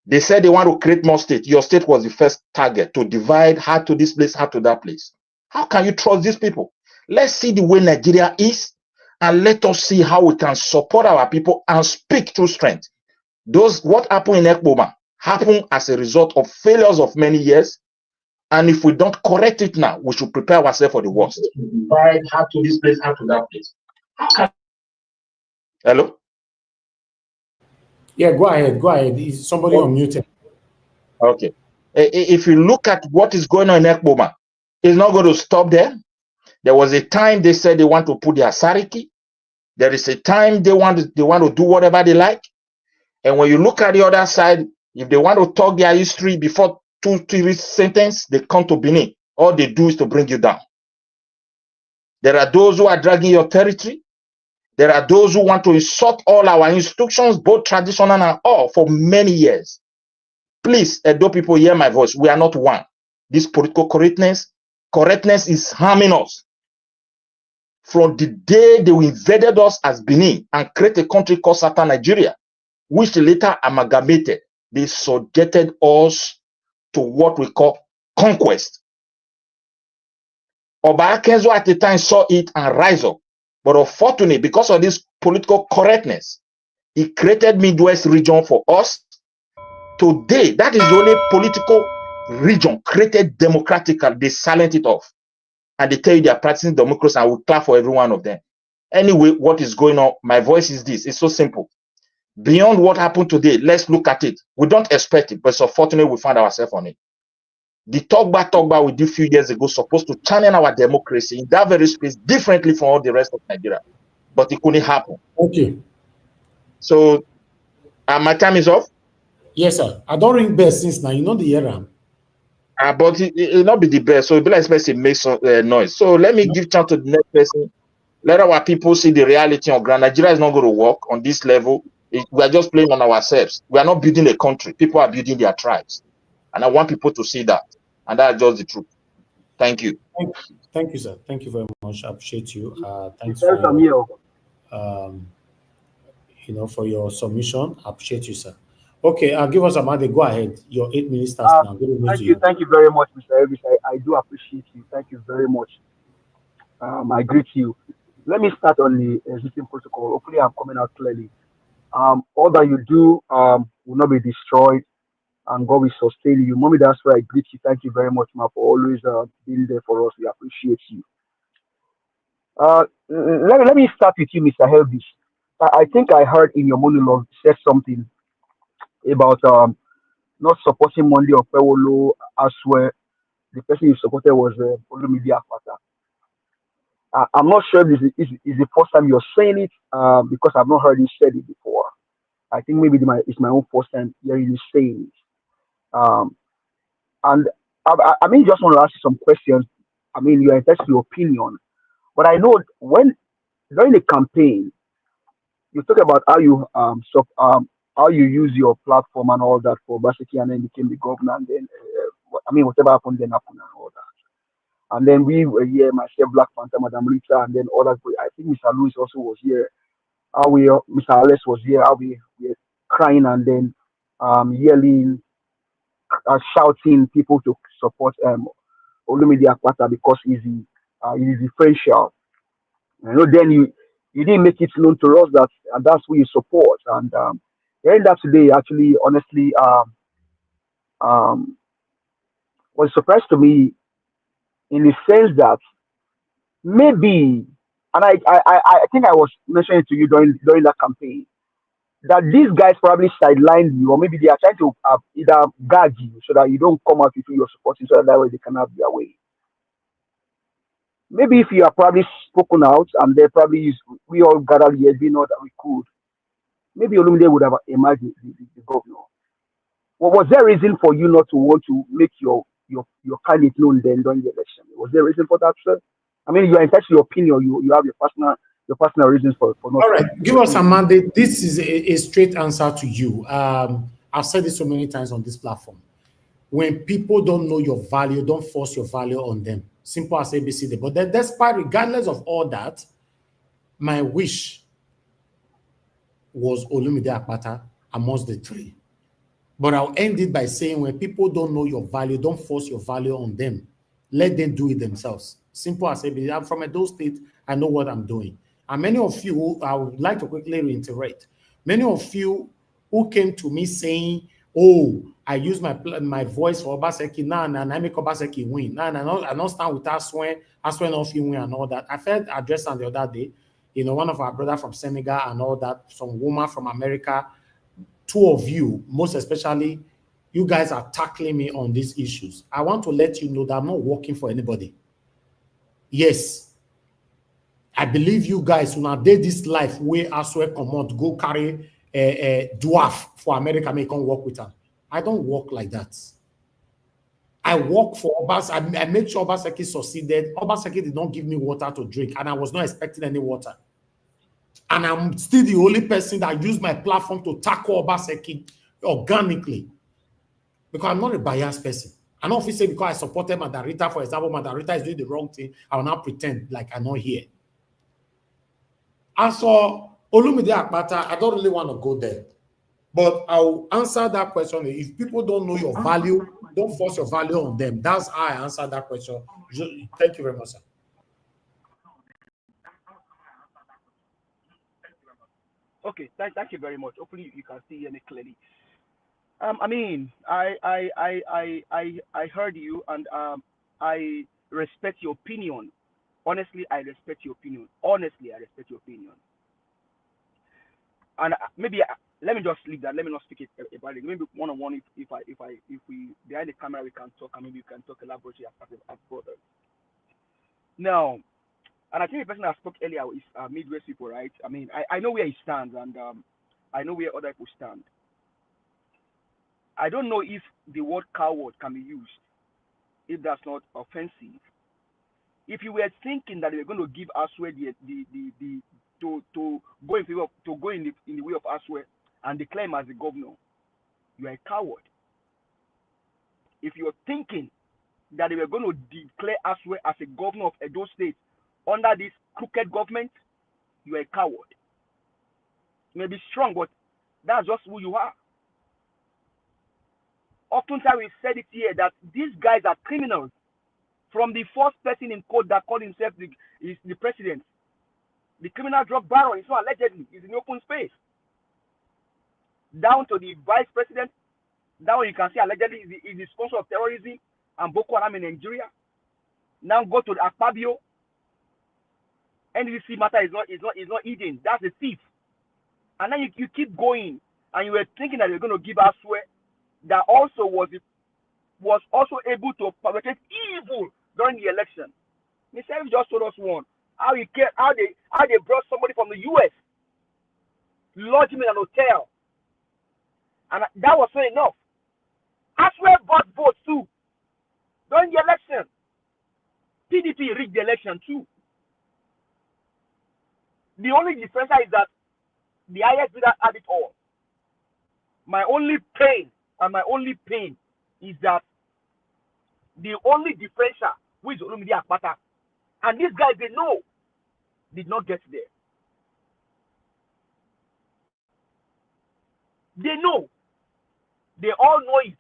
they said they want to create more states. Your state was the first target to divide, how to this place, how to that place. How can you trust these people? Let's see the way Nigeria is. and let us see how we can support our people and speak through strength. What happened in Ekpoma happened as a result of failures of many years. And if we don't correct it now, we should prepare ourselves for the worst. Divide, how to this place, how to that place. Hello?
Yeah, go ahead. Go ahead. Is somebody unmuted?
Okay. If you look at what is going on in Ekpoma, it's not going to stop there. There was a time they said they want to put their Sariki. There is a time they want to do whatever they like. And when you look at the other side, if they want to talk their history before 2-3 sentences, they come to Benin. All they do is to bring you down. There are those who are dragging your territory. There are those who want to insult all our institutions, both traditional and all, for many years. Please, Edo people, hear my voice. We are not one. This political correctness is harming us. From the day they invaded us as Benin and created a country called Southern Nigeria, which later amalgamated, they subjected us to what we call conquest. Oba Akenzo at the time saw it and rise up. But unfortunately, because of this political correctness, he created Midwest region for us. Today, that is the only political region created democratically. They silent it off. And they tell you they are practicing democracy, and I will clap for every one of them. Anyway, what is going on? My voice is this. It's so simple. Beyond what happened today, let's look at it. We don't expect it, but it's unfortunate we find ourselves on it. The talk we did a few years ago supposed to channel our democracy in that very space differently from all the rest of Nigeria. But it couldn't happen.
Okay.
So, my time is off?
Yes, sir. I don't ring bells since now. You know the era.
But it will not be the best. So, it be like person make some noise. So, let me give chance to the next person. Let our people see the reality on ground. Nigeria is not going to work on this level. We are just playing on ourselves. We are not building a country. People are building their tribes. And I want people to see that. And that's just the truth. Thank you.
Thank you, sir. Thank you very much. I appreciate you. Thanks for your, for your submission. I appreciate you, sir. Okay, give us a minute. Go ahead. Your 8 minutes starts now.
Thank you very much, Mr. Elvis. I do appreciate you. Thank you very much. I greet you. Let me start on the existing protocol. Hopefully, I'm coming out clearly. All that you do will not be destroyed, and God will sustain you. Mommy, that's why I greet you. Thank you very much, ma, for always being there for us. We appreciate you. Let me start with you, Mr. Helvis. I think I heard in your monologue said something about not supporting Monday Okpebholo as well. The person you supported was Olumide Akpata. I'm not sure if this is the first time you're saying it because I've not heard you said it before. I think maybe it's my own first time hearing you saying it. And I mean, just want to ask you some questions. I mean, you're entitled to your opinion, but I know when during the campaign, you talk about how you use your platform and all that for Basiki, and then became the governor, and then whatever happened then happened and all that. And then we were here, myself, Black Panther, Madam Rita, and then others. I think Mr. Lewis also was here. Mr. Alex was here. How we were crying and then yelling, shouting people to support Olumide Akpata because he's differential. You know, then you didn't make it known to us that and that's who you support. And hearing that today, actually, honestly, was a surprise to me in the sense that maybe, and I think I was mentioning to you during that campaign, that these guys probably sidelined you, or maybe they are trying to either guard you so that you don't come out with who you're supporting, so that way they can have their way. Maybe if you are probably spoken out and they probably we all gathered here doing all that we could, maybe Olumide would have emerged the governor. Well, was there a reason for you not to want to make your candidate known then during the election? Was there a reason for that, sir? I mean, you're entitled to your opinion. You have your personal reasons for not.
All right, give us a mandate. This is a straight answer to you. I've said this so many times on this platform. When people don't know your value, don't force your value on them. Simple as ABCD. But despite, regardless of all that, my wish was Olumide Akpata amongst the three. But I'll end it by saying when people don't know your value, don't force your value on them. Let them do it themselves. Simple as ABCD. I'm from Edo State. I know what I'm doing. And many of you, I would like to quickly reiterate, many of you who came to me saying, oh, I use my voice for Obaseki now, and I make Obaseki win. Now, I don't stand with Aswen off you win and all that. I felt addressed on the other day, one of our brother from Senegal and all that, some woman from America, two of you, most especially, you guys are tackling me on these issues. I want to let you know that I'm not working for anybody. Yes, I believe you guys will not date this life where Aswe come out, go carry a dwarf for America, may come work with her. I don't work like that. I work for Obaseki. I made sure Obaseki succeeded. Obaseki did not give me water to drink, and I was not expecting any water. And I'm still the only person that used my platform to tackle Obaseki organically. Because I'm not a biased person. I don't say because I supported Madarita, for example, Madarita is doing the wrong thing, I will not pretend like I'm not here. As for Olumide Akpata, I don't really want to go there. But I'll answer that question. If people don't know your value, don't force your value on them. That's how I answer that question. Thank you very much, sir.
Okay, thank you very much. Hopefully you can see me clearly. I heard you, and I respect your opinion. Honestly, I respect your opinion. Honestly, I respect your opinion. And maybe let me just leave that. Let me not speak about it. Maybe one on one. If we behind the camera we can talk, and maybe we can talk elaborately as brothers. Now, and I think the person that spoke earlier is Midwest people, right? I mean, I know where he stands, and I know where other people stand. I don't know if the word coward can be used, if that's not offensive. If you were thinking that they were going to give Aswe to go in favor to go in the way of Aswe and declare him as the governor, you are a coward. If you're thinking that they were going to declare Aswe as a governor of Edo State under this crooked government, you are a coward. You may be strong, but that's just who you are. Oftentimes we said it here that these guys are criminals. From the first person in court that called himself the president, the criminal drug baron, it's not allegedly, it's in open space. Down to the vice president, now you can see allegedly is the sponsor of terrorism and Boko Haram in Nigeria. Now go to the Akpabio. NDC matter is not hidden. That's a thief. And then you keep going, and you were thinking that you're going to give Aswe that also was also able to perpetrate evil during the election. Mr. just told us one how they brought somebody from the US, lodged him in an hotel, and that was not enough. Aswe bought votes too during the election. PDP rigged the election too. The only difference is that the highest bidder had it all. My only pain is that the only differential with Olumide Akpata, and these guys they know, did not get there. They know. They all know it,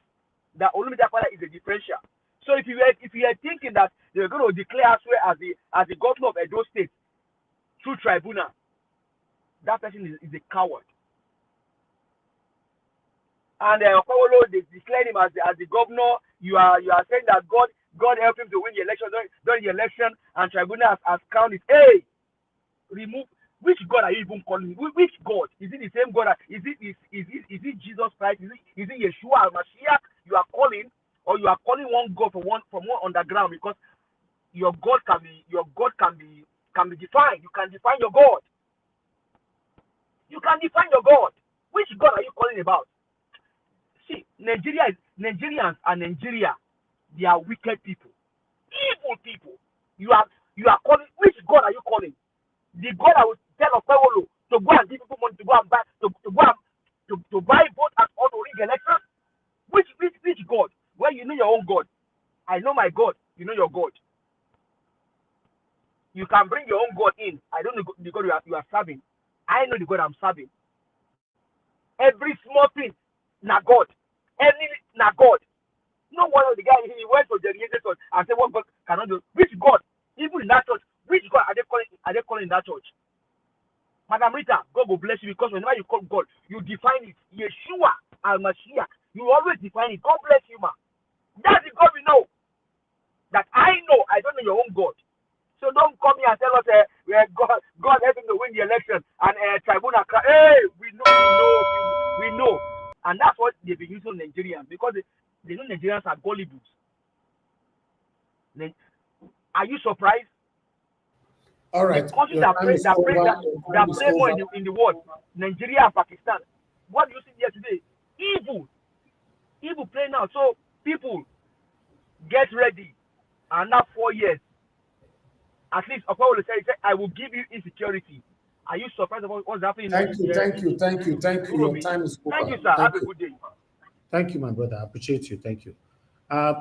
that Olumide Akpata is a differential. So if you are thinking that they are going to declare Aswe as the governor of Edo State through tribunal, that person is a coward. And Okpebholo, they declared him as the governor. You are saying that God helped him to win the election during the election, and tribunal has counted. Hey, remove. Which God are you even calling? Which God? Is it the same God? Is it Jesus Christ? Is it Yeshua Mashiach you are calling, or you are calling one God from one underground? Because your God can be defined. You can define your God. You can define your God. Which God are you calling about? See, Nigerians and Nigeria, they are wicked people, evil people. You are calling. Which God are you calling? The God I will tell Okpebholo to go and give people money to go and buy to buy votes and all to rig elections? Which God? Well, you know your own God. I know my God. You know your God. You can bring your own God in. I don't know the God you are serving. I know the God I'm serving. Every small thing, na God. Any na God. No one of the guy he went to the religious church and said what God cannot do. Which God? Even in that church, which God are they calling in that church?
Madam Rita, God will bless you because whenever you call God, you define it. Yeshua al-Mashiach. You always define it. God bless you, ma. That's the God we know. That I know. I don't know your own God. So don't come here and tell us God helping to win the election and tribunal. Hey, we know. And that's what they've been using Nigerians because they know Nigerians are gullible. Are you surprised?
All right.
The countries
Your
that
time is
play more
over.
in the world, Nigeria and Pakistan. What do you see here today? Evil play now. So people get ready. And now 4 years. At least Okpebholo said, I will give you insecurity. Are you surprised about what's happening?
Thank you. Your time is over.
Thank you, sir. Have a good day.
Thank you, my brother. I appreciate you. Thank you.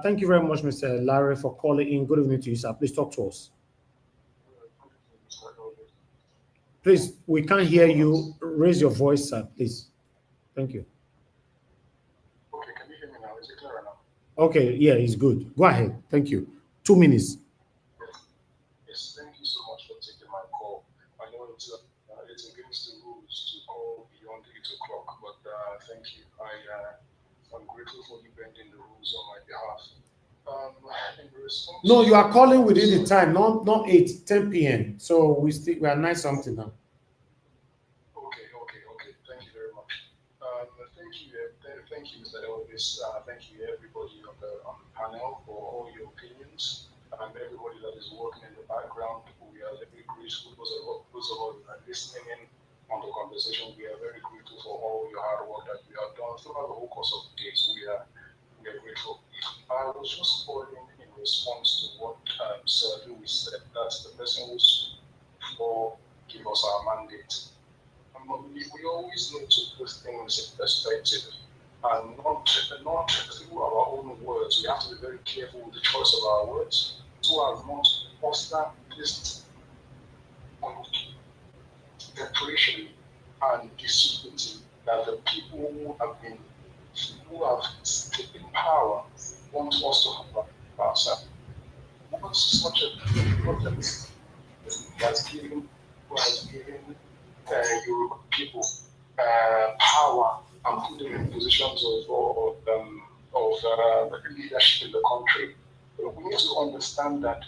Thank you very much, Mr. Larry, for calling in. Good evening to you, sir. Please talk to us. Please, we can't hear you. Raise your voice, sir, please. Thank you.
Okay, can you hear me now? Is it clearer now?
Okay, yeah, it's good. Go ahead. Thank you. 2 minutes.
Yes, thank you so much for taking my call. I know it's against the rules to call beyond 8 o'clock, but thank you. I'm grateful for you bending the rules on my behalf.
No, you are calling within the time, not 8, 10 p.m. So we are 9 something now.
Okay. Thank you very much. Thank you, Mr. Elvis. Thank you, everybody on the panel, for all your opinions, and everybody that is working in the background. We are very grateful. Those of us who are listening in on the conversation, we are very grateful for all your hard work that you have done throughout the whole course of the days. We are grateful. I was just calling in response to what Sir Louis said, that the person who's for give us our mandate. We always need to put things in perspective and not through our own words. We have to be very careful with the choice of our words so as not to foster this depression and disunity that the people who have taken power want us to have ourselves. Once such a project has given Yoruba people power and put them in positions of leadership in the country, we need to understand that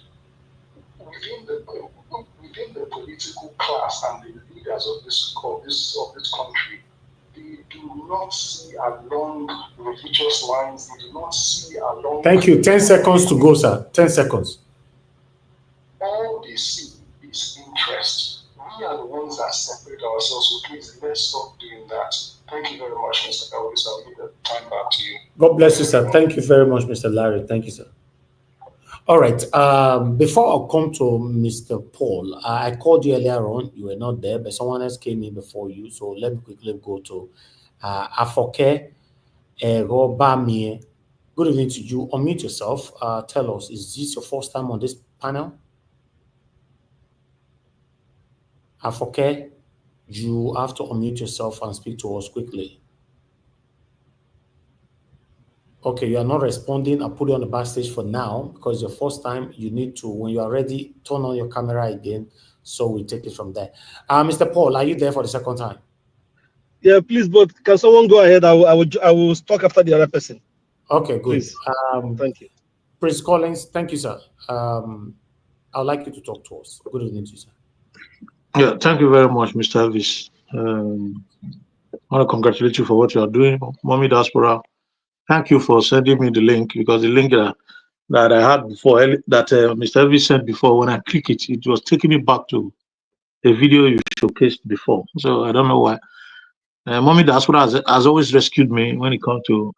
within the political class and the leaders of this country, they do not see along religious lines. They do not see along.
Thank you. 10 seconds to go, sir. 10 seconds.
All they see is interest. We are the ones that separate ourselves. So please, let's stop doing that. Thank you very much, Mr. Elvis. I'll give the time back to you.
God bless you, sir. Thank you very much, Mr. Larry. Thank you, sir. All right. Before I come to Mr. Paul, I called you earlier on. You were not there, but someone else came in before you. So let me quickly go to Afoke Robamie. Good evening to you. Unmute yourself. Tell us, is this your first time on this panel? Afoke, you have to unmute yourself and speak to us quickly. Okay, you are not responding. I'll put you on the backstage for now because your first time, you need to, when you are ready, turn on your camera again. So we take it from there. Mr. Paul, are you there for the second time?
Yeah, please, but can someone go ahead? I will talk after the other person.
Okay, good.
Please. Thank you.
Prince Collins, thank you, sir. I'd like you to talk to us. Good evening to you, sir.
Yeah, thank you very much, Mr. Elvis. I want to congratulate you for what you are doing. Mommy Diaspora, thank you for sending me the link, because the link that I had before, that Mr. Elvis sent before, when I click it, it was taking me back to a video you showcased before. So I don't know why. Mommy Diaspora has always rescued me when it comes to,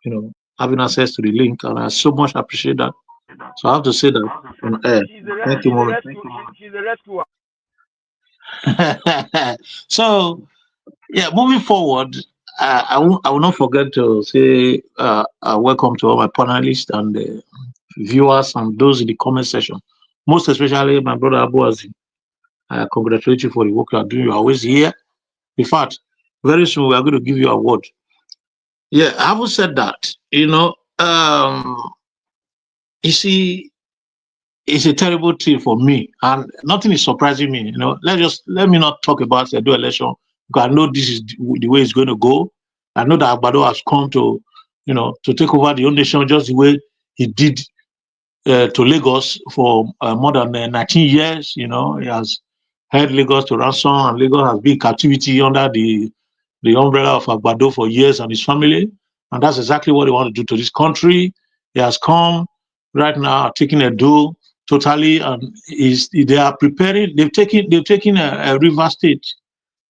having access to the link, and I so much appreciate that. So I have to say that on air. Thank you, Mommy.
She's a rescuer.
So, yeah, moving forward, I will not forget to say welcome to all my panelists and viewers and those in the comment section. Most especially my brother Abuazi. I congratulate you for the work you are doing. You are always here. In fact, very soon we are going to give you an award. Yeah, having said that, you see, it's a terrible thing for me, and nothing is surprising me. Let me not talk about the election, because I know this is the way it's going to go. I know that Agbado has come to, to take over the whole nation just the way he did to Lagos for more than 19 years. He has held Lagos to ransom, and Lagos has been in captivity under the umbrella of Agbado for years and his family. And that's exactly what they want to do to this country. He has come right now, taking a do totally, and they are preparing. They've taken a river state,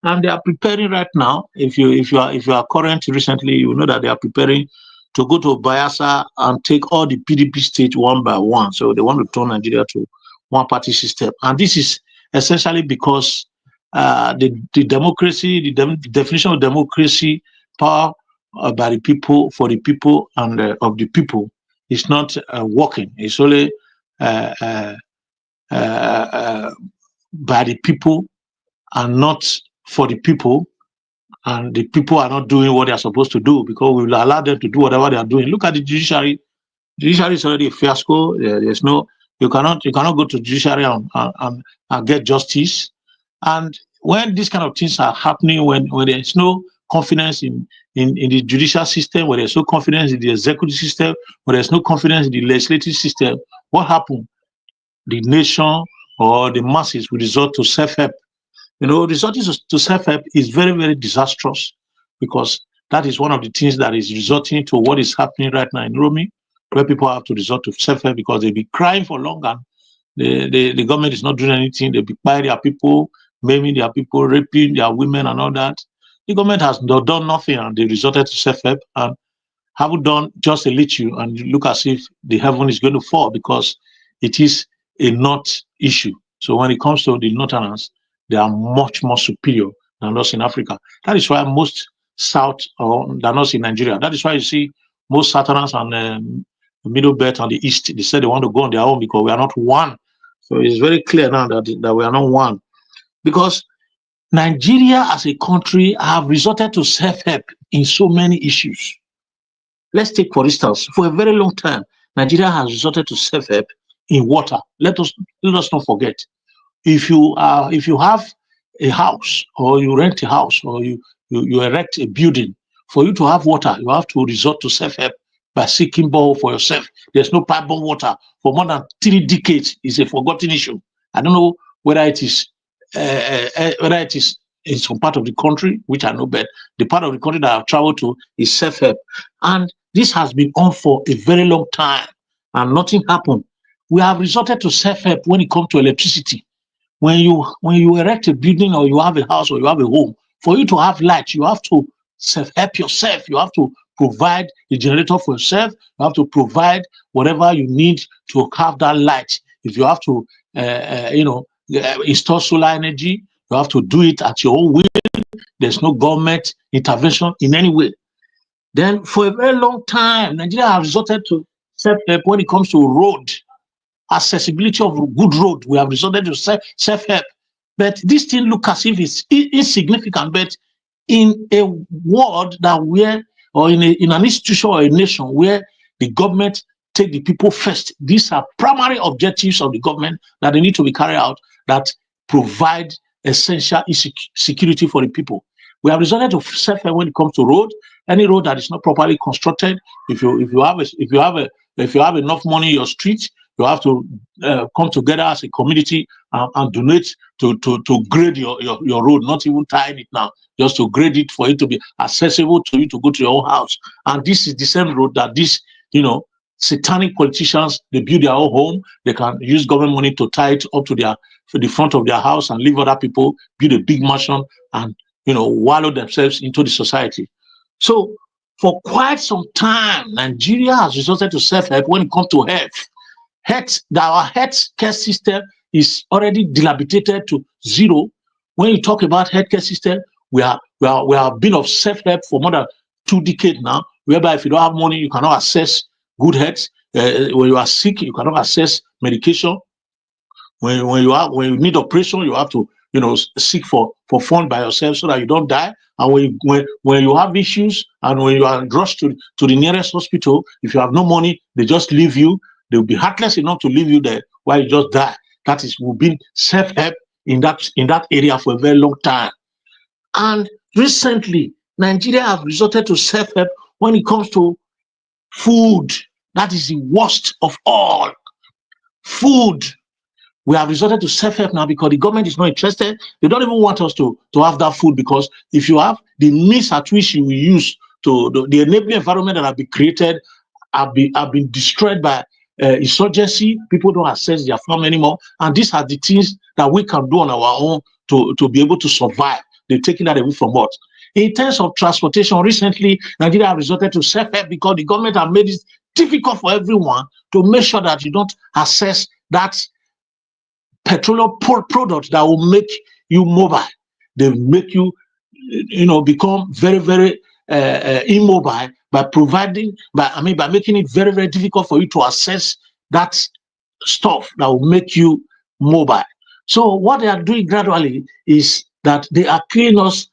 and they are preparing right now. If you are current recently, you know that they are preparing to go to Bayelsa and take all the PDP states one by one. So they want to turn Nigeria to one party system, and this is essentially because the democracy, the definition of democracy, power by the people, for the people, and of the people, is not working. It's only by the people and not for the people, and the people are not doing what they are supposed to do, because we will allow them to do whatever they are doing. Look at the judiciary. The judiciary is already a fiasco. There's no, you cannot go to judiciary and get justice. And when these kind of things are happening, when there is no confidence in the judicial system, when there's no confidence in the executive system, when there's no confidence in the legislative system, what happens? The nation or the masses will resort to self-help. Resorting to self-help is very, very disastrous, because that is one of the things that is resulting to what is happening right now in Rome, where people have to resort to self-help because they'll be crying for long, and the government is not doing anything. They'll be buying their people, maiming their people, raping their women and all that. The government has done nothing, and they resorted to self-help and haven't done just a little, and you look as if the heaven is going to fall, because it is a North issue. So when it comes to the Northerners, they are much more superior than us in Africa. That is why most South, or than us in Nigeria. That is why you see most Southerners and Middle Belt and the East, they say they want to go on their own because we are not one. So it's very clear now that we are not one. Because Nigeria as a country have resorted to self-help in so many issues. Let's take, for instance, for a very long time, Nigeria has resorted to self-help in water. Let us not forget. If you have a house, or you rent a house, or you erect a building, for you to have water, you have to resort to self-help by seeking borrow for yourself. There's no pipe-borne water for more than 3 decades. It's a forgotten issue. I don't know whether it is in some part of the country, which I know, but the part of the country that I've traveled to is self-help. And this has been on for a very long time, and nothing happened. We have resorted to self-help when it comes to electricity. When you erect a building, or you have a house, or you have a home, for you to have light, you have to self-help yourself. You have to provide a generator for yourself. You have to provide whatever you need to have that light. If you have to, install solar energy, you have to do it at your own will. There's no government intervention in any way. Then, for a very long time, Nigeria has resorted to self-help when it comes to road. Accessibility of good road, we have resorted to self-help. But this thing look as if it's insignificant. But in a world or in an institution or a nation where the government take the people first, these are primary objectives of the government that they need to be carried out, that provide essential security for the people. We have resorted to self-help when it comes to road. Any road that is not properly constructed, if you have enough money in your street, you have to come together as a community and donate to grade your road, not even tying it now, just to grade it for it to be accessible to you to go to your own house. And this is the same road that these, satanic politicians, they build their own home. They can use government money to tie it up to the front of their house and leave other people build a big mansion and, wallow themselves into the society. So for quite some time, Nigeria has resorted to self-help when it comes to health. Our health care system is already dilapidated to zero. When you talk about healthcare system, we have been of self-help for more than 2 decades now, whereby if you don't have money, you cannot access good health. When you are sick, you cannot access medication. When you need operation, you have to seek for fund by yourself so that you don't die. And when you have issues and when you are rushed to the nearest hospital, if you have no money, they just leave you. they will be heartless enough to leave you there while you just die. That is, we've been self-help in that area for a very long time. And recently, Nigeria have resorted to self-help when it comes to food. That is the worst of all. Food. We have resorted to self-help now because the government is not interested. They don't even want us to have that food, because if you have the means at which you will use the enabling environment that have been created have been destroyed by insurgency. People don't access their farm anymore. And these are the things that we can do on our own to be able to survive. They're taking that away from us. In terms of transportation, recently, Nigeria have resorted to self-help because the government have made it difficult for everyone to make sure that you don't access that petroleum products that will make you mobile. They make you, become very, very immobile by making it very, very difficult for you to access that stuff that will make you mobile. So what they are doing gradually is that they are killing us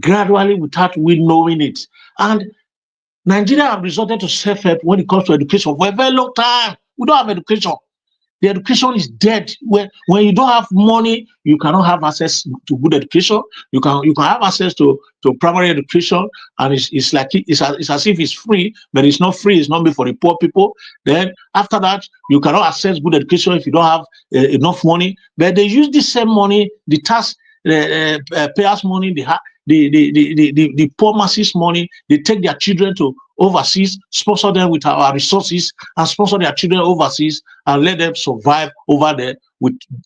gradually without we knowing it. And Nigeria have resorted to self-help when it comes to education for a very long time. We don't have education. The education is dead. When you don't have money, you cannot have access to good education. You can have access to primary education, and it's as if it's free, but it's not free. It's not made for the poor people. Then after that, you cannot access good education if you don't have enough money. But they use the same money, the tax payers' money, the poor masses' money. They take their children to overseas, sponsor them with our resources, and sponsor their children overseas and let them survive over there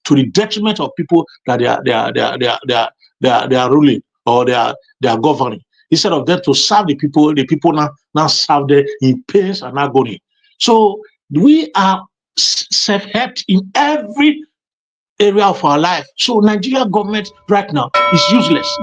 to the detriment of people that they are ruling or they are governing. Instead of them to serve the people now serve them in pains and agony. So we are self-helped in every area of our life. So Nigeria government right now is useless.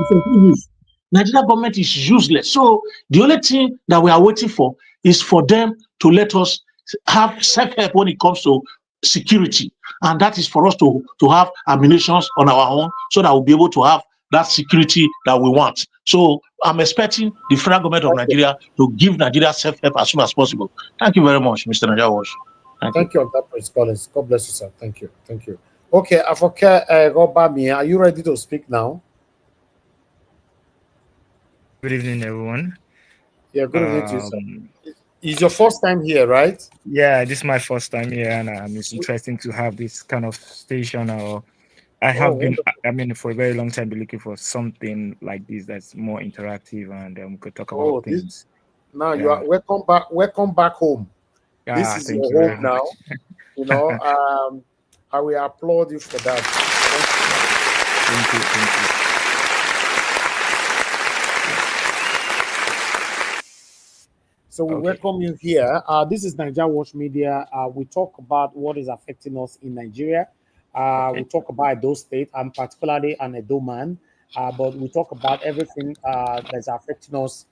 Nigeria government is useless. So the only thing that we are waiting for is for them to let us have self-help when it comes to security. And that is for us to have ammunition on our own so that we'll be able to have that security that we want. So I'm expecting the federal government of Nigeria to give Nigeria self-help as soon as possible. Thank you very much, Mr. Nigeria Wash.
Thank you on that, Prince Collins. God bless you, sir. Thank you. Thank you. Okay, Afoke Robami, are you ready to speak now?
Good evening, everyone.
Yeah, good evening to you, sir. It's your first time here, right?
Yeah, this is my first time here, and it's interesting to have this kind of station. I have been, for a very long time, been looking for something like this that's more interactive and we could talk about things.
Now you are welcome back. Welcome back home. This is your home now. You know, I will applaud you for that.
Thank you.
So we welcome you here. This is Nigeria Watch Media. We talk about what is affecting us in Nigeria. We talk about Edo State. I'm particularly an Edo man, but we talk about everything that's affecting us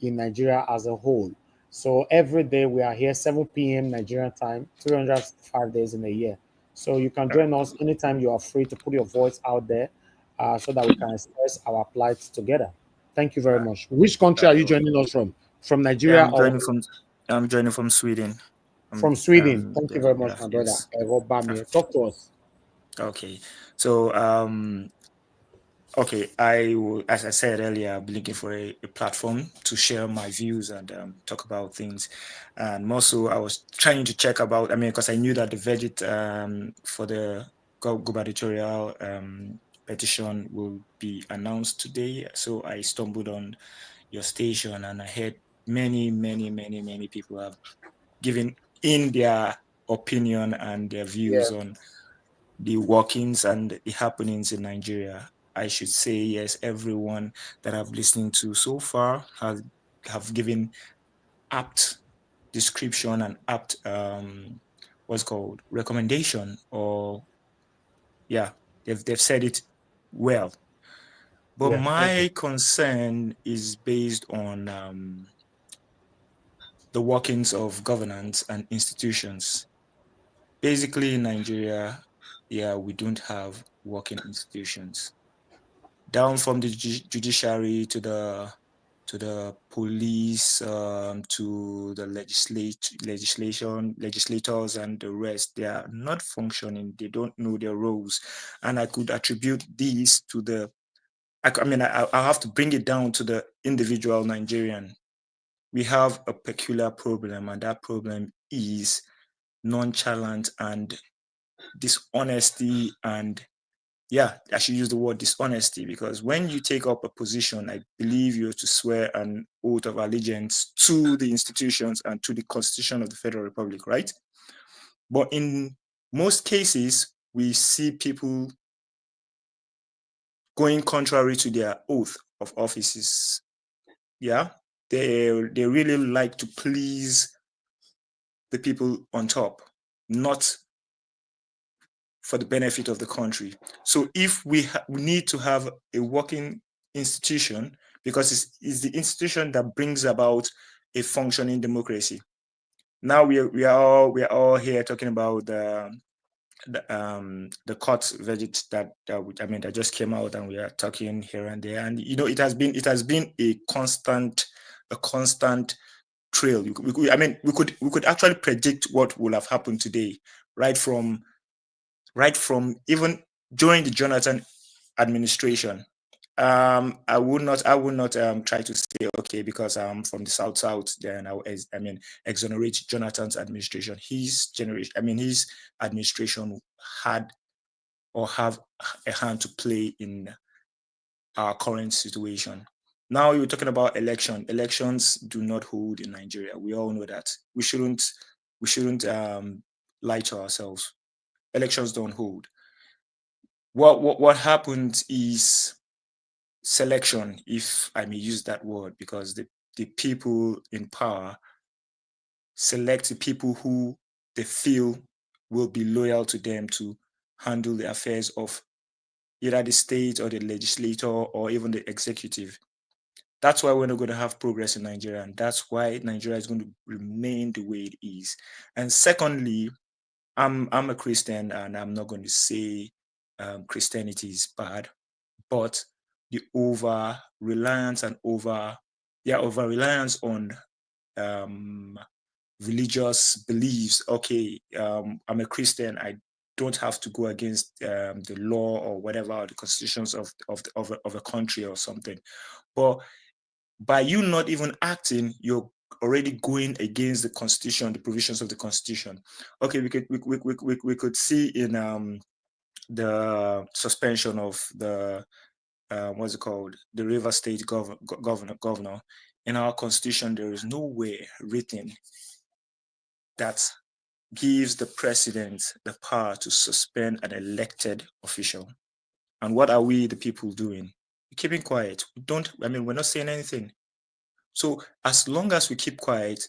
in Nigeria as a whole. So every day we are here 7 p.m. Nigerian time, 305 days in a year. So you can join us anytime you are free to put your voice out there so that we can express our plight together. Thank you very much. Which country are you joining us from? From Nigeria?
I'm joining from Sweden.
From Sweden. Thank you very much, my brother. Talk to us.
Okay. So as I said earlier, I've been looking for a platform to share my views and talk about things. And more so, I was trying to check about, because I knew that the verdict for the gubernatorial petition will be announced today. So I stumbled on your station and I heard many people have given in their opinion and their views on the workings and the happenings in Nigeria. I should say, yes, everyone that I've listened to so far have given apt description and apt recommendation, or they've said it well. But my concern is based on the workings of governance and institutions. Basically, in Nigeria, we don't have working institutions. Down from the judiciary to the to the police, to the legislators and the rest. They are not functioning. They don't know their roles. And I could attribute these to the, I have to bring it down to the individual Nigerian. We have a peculiar problem, and that problem is nonchalant and dishonesty. And yeah, I should use the word dishonesty, because when you take up a position, I believe you have to swear an oath of allegiance to the institutions and to the Constitution of the Federal Republic, right? But in most cases, we see people going contrary to their oath of offices. Yeah, they really like to please the people on top, not for the benefit of the country. So if we need to have a working institution, because it's the institution that brings about a functioning democracy. Now we are all here talking about the court verdict that just came out, and we are talking here and there, and it has been a constant trail. We could actually predict what will have happened today, right from even during the Jonathan administration. I would not try to say, okay, because I'm from the South, then exonerate Jonathan's administration. His administration had or have a hand to play in our current situation. Now you're talking about election. Elections do not hold in Nigeria. We all know that. We shouldn't lie to ourselves. Elections don't hold. What happened is selection, if I may use that word, because the people in power select the people who they feel will be loyal to them to handle the affairs of either the state or the legislator or even the executive. That's why we're not going to have progress in Nigeria, and that's why Nigeria is going to remain the way it is. And secondly, I'm a Christian, and I'm not going to say Christianity is bad, but the over reliance on religious beliefs. Okay, I'm a Christian. I don't have to go against the law or whatever, the constitutions of a country or something. But by you not even acting, you're already going against the constitution, the provisions of the constitution. Okay, we could see in the suspension of the what's it called, the River State governor. In our constitution, there is nowhere written that gives the president the power to suspend an elected official. And what are we, the people, doing? We're keeping quiet. We're not saying anything. So as long as we keep quiet,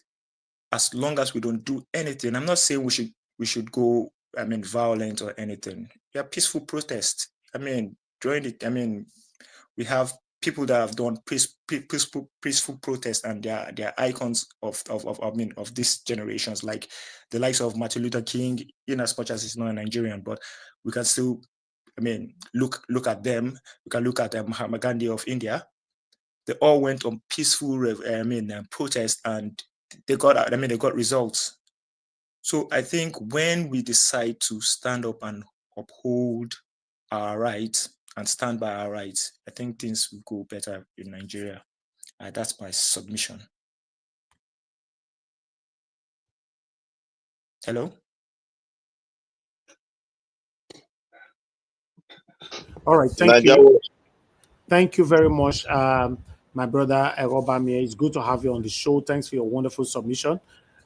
as long as we don't do anything, I'm not saying we should go, violent or anything. Yeah, peaceful protest. We have people that have done peaceful protest, and they're icons of these generations, like the likes of Martin Luther King, in as much as he's not a Nigerian, but we can still, look at them. We can look at Mahatma Gandhi of India. They all went on peaceful protest, and they got results. So I think when we decide to stand up and uphold our rights and stand by our rights, I think things will go better in Nigeria. That's my submission. Hello?
All right, thank you. Thank you very much, my brother Erobamie. It's good to have you on the show. Thanks for your wonderful submission.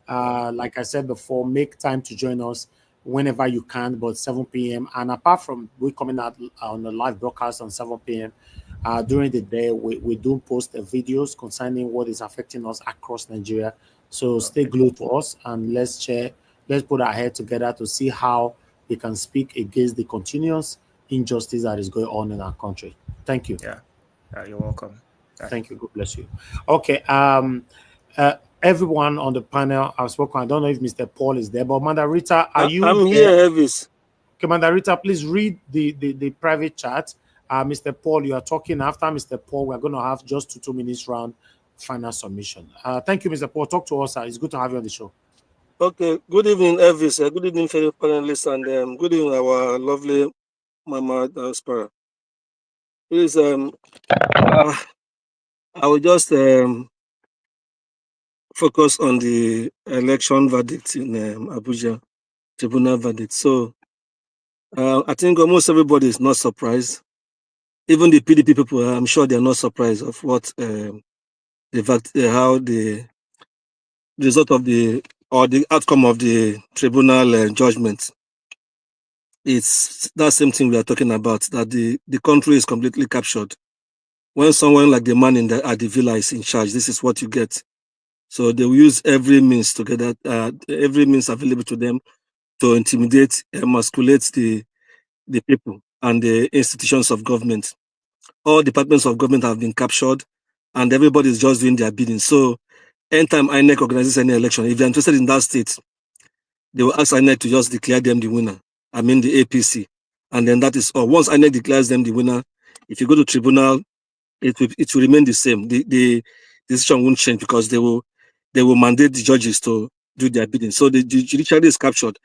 Like I said before, make time to join us whenever you can, but 7 p.m. And apart from we coming out on the live broadcast on 7 p.m., during the day, we do post videos concerning what is affecting us across Nigeria. So stay glued to us, and let's put our head together to see how we can speak against the continuous injustice that is going on in our country. Thank you.
Yeah, you're welcome.
Thank you. God bless you. Okay. Everyone on the panel I've spoken. I don't know if Mr. Paul is there, but Mandarita, are you?
I'm here, Elvis.
Okay, Mandarita, please read the private chat. Mr. Paul, you are talking. After Mr. Paul, we're going to have just 2 minutes round final submission. Thank you, Mr. Paul. Talk to us, sir. It's good to have you on the show.
Okay, good evening, Elvis. Good evening, fellow panelists, and good evening, our lovely Mama Diaspora. Please, I will just focus on the election verdict in Abuja, tribunal verdict. So, I think almost everybody is not surprised. Even the PDP people, I'm sure they are not surprised of what how the result of the outcome of the tribunal judgment. It's that same thing we are talking about, that the country is completely captured. When someone like the man at the villa is in charge, this is what you get. So they will use every means to get that, every means available to them to intimidate, emasculate the people and the institutions of government. All departments of government have been captured, and everybody is just doing their bidding. So anytime INEC organizes any election, if they're interested in that state, they will ask INEC to just declare them the winner. I mean the APC. And then that is all. Once INEC declares them the winner, if you go to tribunal, it will remain the same. The decision won't change because they will mandate the judges to do their bidding. So the judiciary is captured.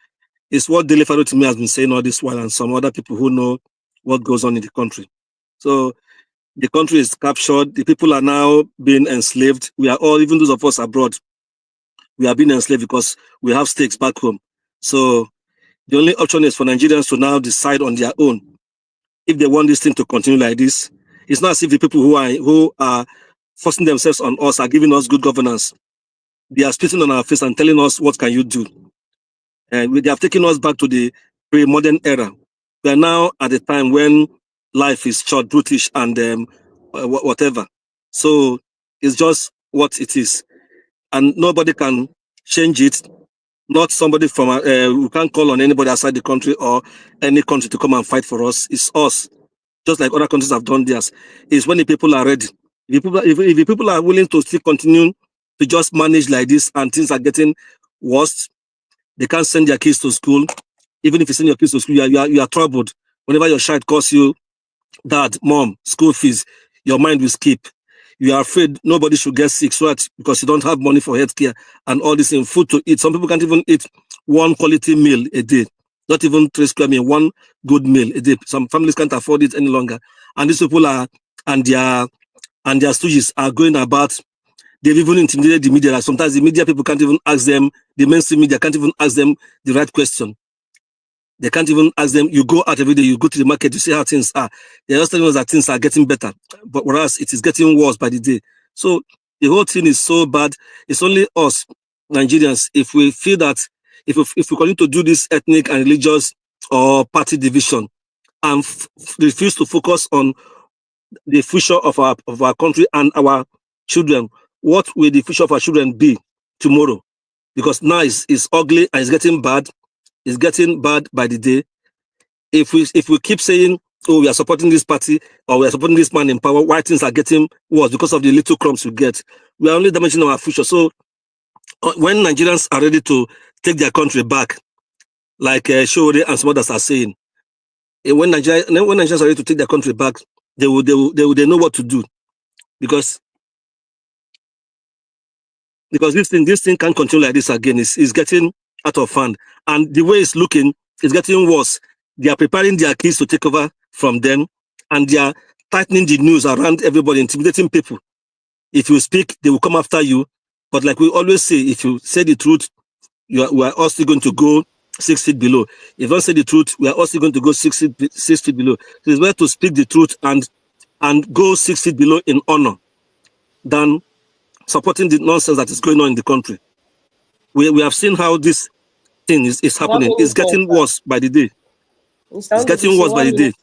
It's what Dele to me has been saying all this while, and some other people who know what goes on in the country. So the country is captured. The people are now being enslaved. We are all, even those of us abroad, we are being enslaved because we have stakes back home. So the only option is for Nigerians to now decide on their own if they want this thing to continue like this. It's not as if the people who are forcing themselves on us are giving us good governance. They are spitting on our face and telling us, what can you do? And they have taken us back to the pre-modern era. We are now at a time when life is short, brutish, and whatever. So it's just what it is. And nobody can change it. Not somebody from, we can't call on anybody outside the country or any country to come and fight for us. It's us. Just like other countries have done theirs. It's when the people are ready. If the people are willing to still continue to just manage like this and things are getting worse, they can't send their kids to school. Even if you send your kids to school, you are troubled. Whenever your child calls you, dad, mom, school fees, your mind will skip. You are afraid nobody should get sick, so that because you don't have money for healthcare and all this in food to eat. Some people can't even eat one quality meal a day. Not even 3 square meal, one good meal a day. Some families can't afford it any longer. And these people are, and their stooges are going about. They've even intimidated the media. Like sometimes the media people can't even ask them, the mainstream media can't even ask them the right question. They can't even ask them. You go out every day, you go to the market, you see how things are. They're just telling us that things are getting better. But whereas it is getting worse by the day. So the whole thing is so bad. It's only us, Nigerians, if we feel that if we continue to do this ethnic and religious or party division and refuse to focus on the future of our country and our children, what will the future of our children be tomorrow? Because now it's ugly and it's getting bad. It's getting bad by the day. If we keep saying, oh, we are supporting this party or we are supporting this man in power, why things are getting worse because of the little crumbs we get, we are only damaging our future. So when Nigerians are ready to take their country back, like Shore and some others are saying, when Nigerians are ready to take their country back, they know what to do, because this thing can't continue like this again. It's getting out of hand, and the way it's looking, it's getting worse. They are preparing their kids to take over from them, and they are tightening the news around everybody, intimidating people. If you speak, they will come after you. But like we always say, if you say the truth, we are also going to go 6 feet below. If you don't say the truth, we are also going to go 6 feet below. So it's better to speak the truth and go 6 feet below in honor than supporting the nonsense that is going on in the country. We have seen how this thing is happening. It's getting worse by the day. It's getting worse by the day.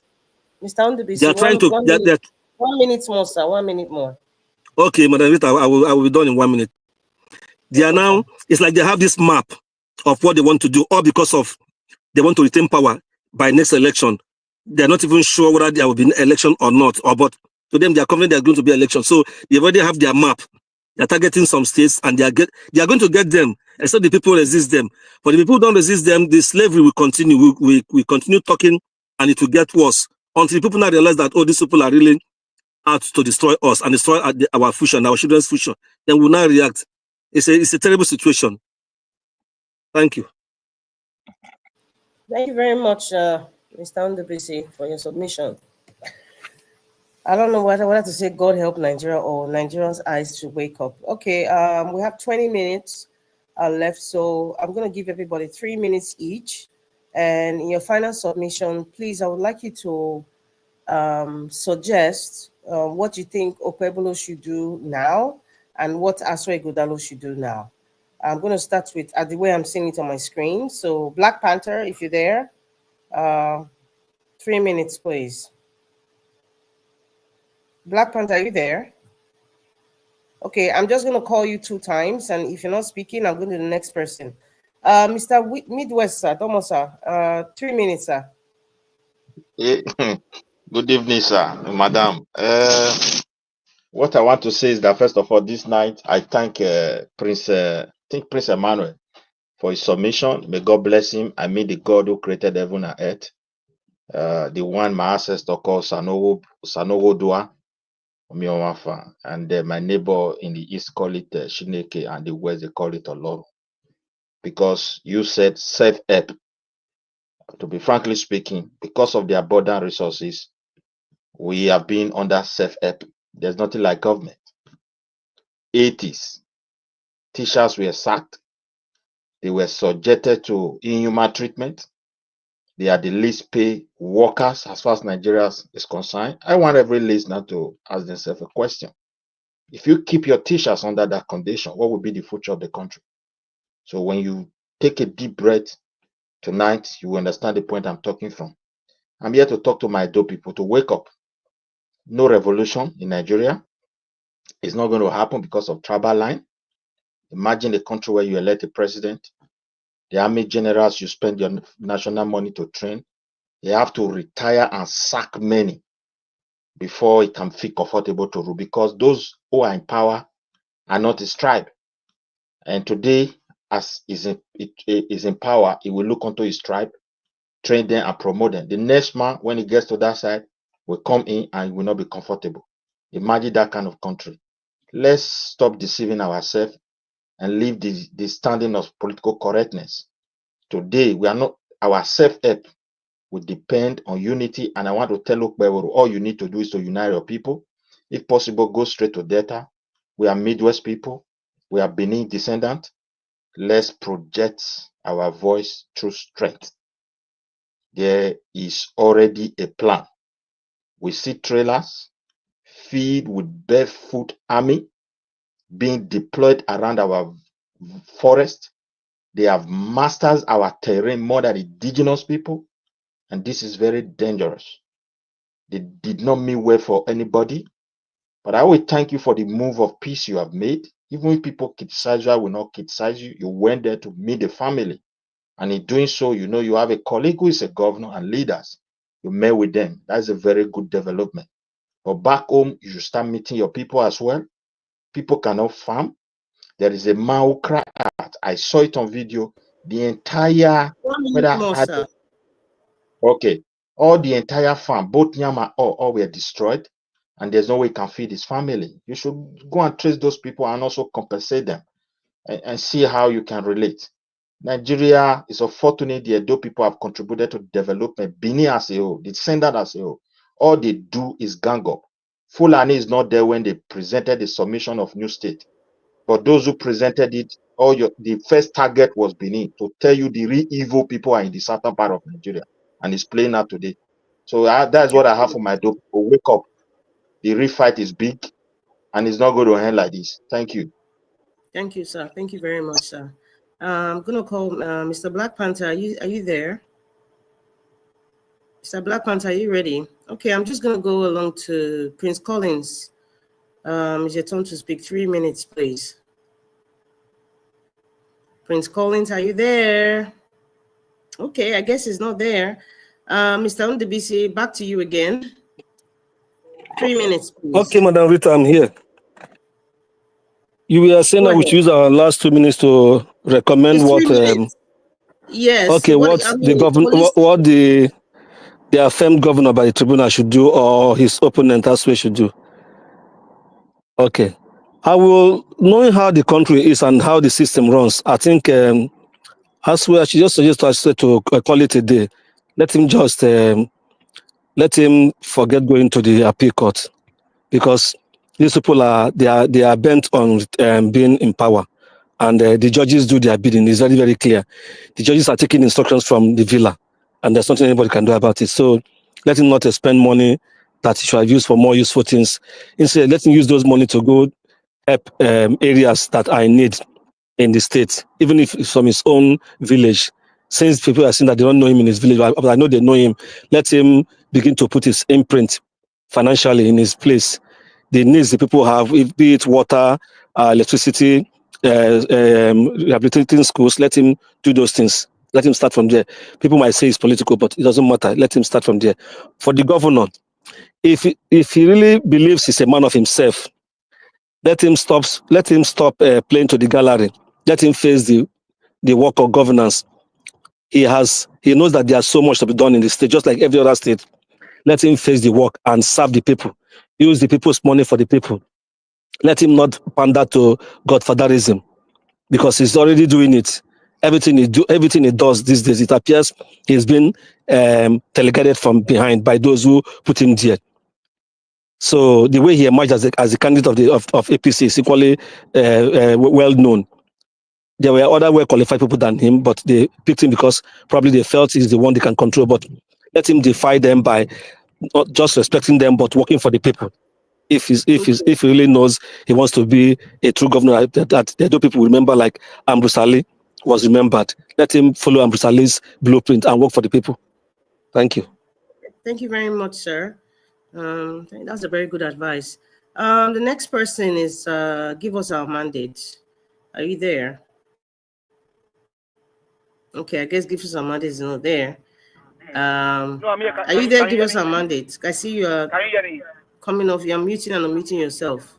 Mr. Ondebisi,
they are trying to.
1 minute more, sir. 1 minute more.
Okay, Madam Rita, I will be done in 1 minute. They are now. It's like they have this map of what they want to do, all because of they want to retain power by next election. They are not even sure whether there will be an election or not. But to them, they are confident there are going to be election. So they already have their map. They are targeting some states, and they are going to get them, except the people resist them. But if people don't resist them, the slavery will continue. We continue talking, and it will get worse until people now realize that, oh, these people are really out to destroy us and destroy our future and our children's future, then we will not react. It's a terrible situation. Thank you.
Thank you very much, Mr. Ndubisi, for your submission. I don't know whether to say God help Nigeria or Nigerians' eyes to wake up. Okay, we have 20 minutes left, so I'm going to give everybody 3 minutes each. And in your final submission, please, I would like you to suggest what you think Okpebholo should do now and what Aswa Ighodalo should do now. I'm going to start with the way I'm seeing it on my screen. So Black Panther, if you're there, 3 minutes, please. Black Panther, are you there? Okay, I'm just going to call you 2 times, and if you're not speaking, I'm going to the next person. Mr. Midwest, sir, Thomas, sir, 3 minutes, sir.
Good evening, sir, madam. What I want to say is that first of all, this night I thank Prince Emmanuel for his submission. May God bless him. I mean the God who created heaven and earth, the one my ancestor called Sanogo Dua, and my neighbor in the east call it Shineke, and the west they call it Oloro. Because you said self-help. To be frankly speaking, because of the abundant resources, we have been under self-help. There's nothing like government. 80s, teachers were sacked. They were subjected to inhuman treatment. They are the least paid workers as far as Nigeria is concerned. I want every listener to ask themselves a question. If you keep your teachers under that condition, what will be the future of the country? So when you take a deep breath tonight, you will understand the point I'm talking from. I'm here to talk to my Edo people to wake up. No revolution in Nigeria. It's not going to happen because of tribal line. Imagine a country where you elect a president. The army generals you spend your national money to train, they have to retire and sack many before it can feel comfortable to rule, because those who are in power are not his tribe. And today, as is in power, he will look onto his tribe, train them and promote them. The next man, when he gets to that side, will come in and he will not be comfortable. Imagine that kind of country. Let's stop deceiving ourselves and leave the standing of political correctness. Today, we are not, our self-help will depend on unity. And I want to tell Okpebholo, all you need to do is to unite your people. If possible, go straight to Delta. We are Midwest people. We are Benin descendants. Let's project our voice through strength. There is already a plan. We see trailers filled with barefoot army being deployed around our forest. They have mastered our terrain more than indigenous people, and this is very dangerous. They did not mean well for anybody, but I will thank you for the move of peace you have made. Even if people criticize you, I will not criticize you. You went there to meet the family, and in doing so, you know you have a colleague who is a governor and leaders. You met with them. That's a very good development. But back home, you should start meeting your people as well. People cannot farm. There is a man who cried out. I saw it on video. The entire, okay, all the entire farm, both Nyama all were destroyed, and there's no way he can feed his family. You should go and trace those people and also compensate them and see how you can relate. Nigeria is unfortunate. The Edo people have contributed to development. Benin as a whole, the descendant as a whole, all they do is gang up. Fulani is not there when they presented the submission of new state. But those who presented it, the first target was Benin, to tell you the real evil people are in the southern part of Nigeria, and it's playing out today. So that's what I have for my Edo people. Wake up. The real fight is big, and it's not going to end like this. Thank you.
Thank you, sir. Thank you very much, sir. I'm going to call Mr. Black Panther. Are you there? Mr. Black Panther, are you ready? Okay, I'm just going to go along to Prince Collins. It's your turn to speak. 3 minutes, please. Prince Collins, are you there? Okay, I guess he's not there. Mr. Ndubisi, back to you again. 3 minutes, please.
Okay, Madam Rita, I'm here. You were saying that we should use our last 2 minutes to recommend
it's
what.
3 minutes. Yes.
Okay, what the affirmed governor by the tribunal should do, or his opponent as well should do. Okay. I will, knowing how the country is and how the system runs, I think as well, I should just suggest to call it a day. Let him just let him forget going to the appeal court, because these people they are bent on being in power, and the judges do their bidding. It's very, very clear. The judges are taking instructions from the villa, and there's nothing anybody can do about it. So let him not spend money that he should have used for more useful things. Instead, let him use those money to go help areas that are in need in the state, even if it's from his own village. Since people are saying that they don't know him in his village, but I know they know him, let him begin to put his imprint financially in his place. The needs the people have, be it water, electricity, rehabilitating schools, let him do those things. Let him start from there. People might say it's political, but it doesn't matter. Let him start from there. For the governor, if he really believes he's a man of himself, let him stop playing to the gallery. Let him face the work of governance. He knows that there's so much to be done in the state, just like every other state. Let him face the work and serve the people. Use the people's money for the people. Let him not pander to godfatherism, because he's already doing it. Everything he does these days, it appears he's been delegated from behind by those who put him there. So the way he emerged as a candidate of APC is equally well known. There were other well-qualified people than him, but they picked him because probably they felt he's the one they can control. But let him defy them by not just respecting them, but working for the people. If he really knows he wants to be a true governor, that the other people will remember, like Ambrose Ali was remembered. Let him follow Ambrose Ali's blueprint and work for the people. Thank you.
Thank you very much, sir. That's a very good advice. The next person is give us our mandate. Are you there? Okay, I guess give us our mandate is not there.
No, I'm here.
Are you there? Give us our mandate. I see you are coming off. You're muting and unmuting yourself.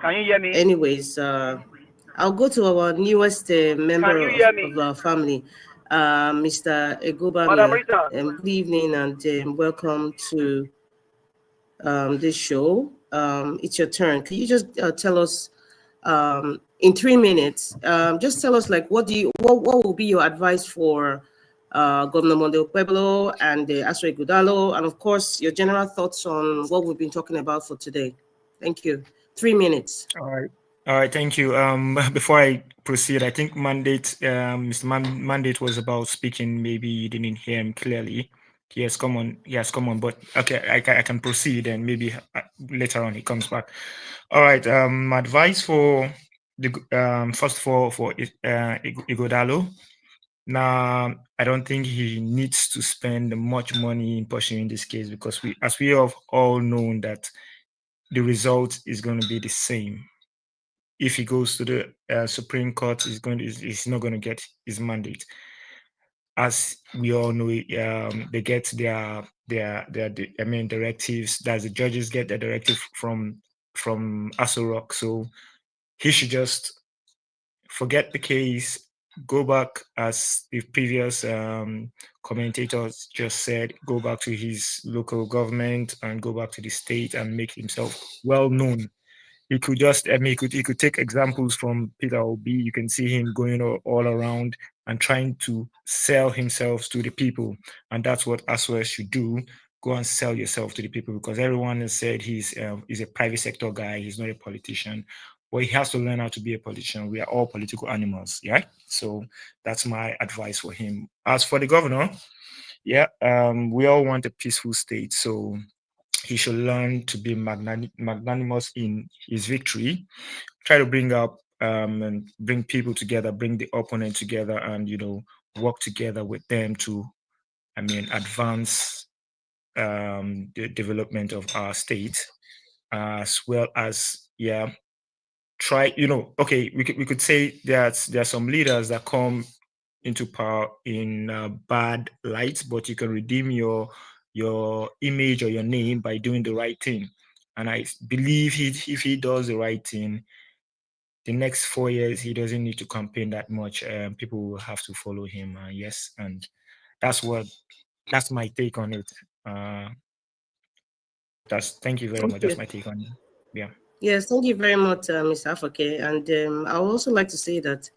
Can you hear me?
Anyways, I'll go to our newest member of our family, Mr. Egobami. Good evening and welcome to this show. It's your turn. Can you just tell us in 3 minutes? Just tell us what will be your advice for Governor Monday Okpebholo and Asra Ighodalo, and of course your general thoughts on what we've been talking about for today. Thank you. 3 minutes.
All right. Thank you. Before I proceed, I think Mandate, Mr. Mandate was about speaking. Maybe you didn't hear him clearly. He has come on. But okay, I can proceed, and maybe later on he comes back. All right. My advice for the first for Ighodalo. Now, I don't think he needs to spend much money in pursuing this case, because as we have all known that the result is going to be the same. If he goes to the Supreme Court, he's not going to get his mandate. As we all know, they get their directives. That the judges get their directive from Aso Rock. So he should just forget the case, go back, as the previous commentators just said, go back to his local government and go back to the state and make himself well known. He could just, he could take examples from Peter Obi. You can see him going all around and trying to sell himself to the people. And that's what Aswa should do. Go and sell yourself to the people, because everyone has said he's a private sector guy. He's not a politician. But he has to learn how to be a politician. We are all political animals, yeah? So that's my advice for him. As for the governor, yeah, we all want a peaceful state. So he should learn to be magnanimous in his victory. Try to bring up and bring people together, bring the opponent together, and work together with them to, advance the development of our state, as well as try. Okay, we could say that there are some leaders that come into power in bad light, but you can redeem your image or your name by doing the right thing. And I believe if he does the right thing, the next 4 years he doesn't need to campaign that much. People will have to follow him. Yes, and that's my take on it. Thank you very much. That's my take on it. Yeah.
Yes, thank you very much, Mr. Afake. And I would also like to say that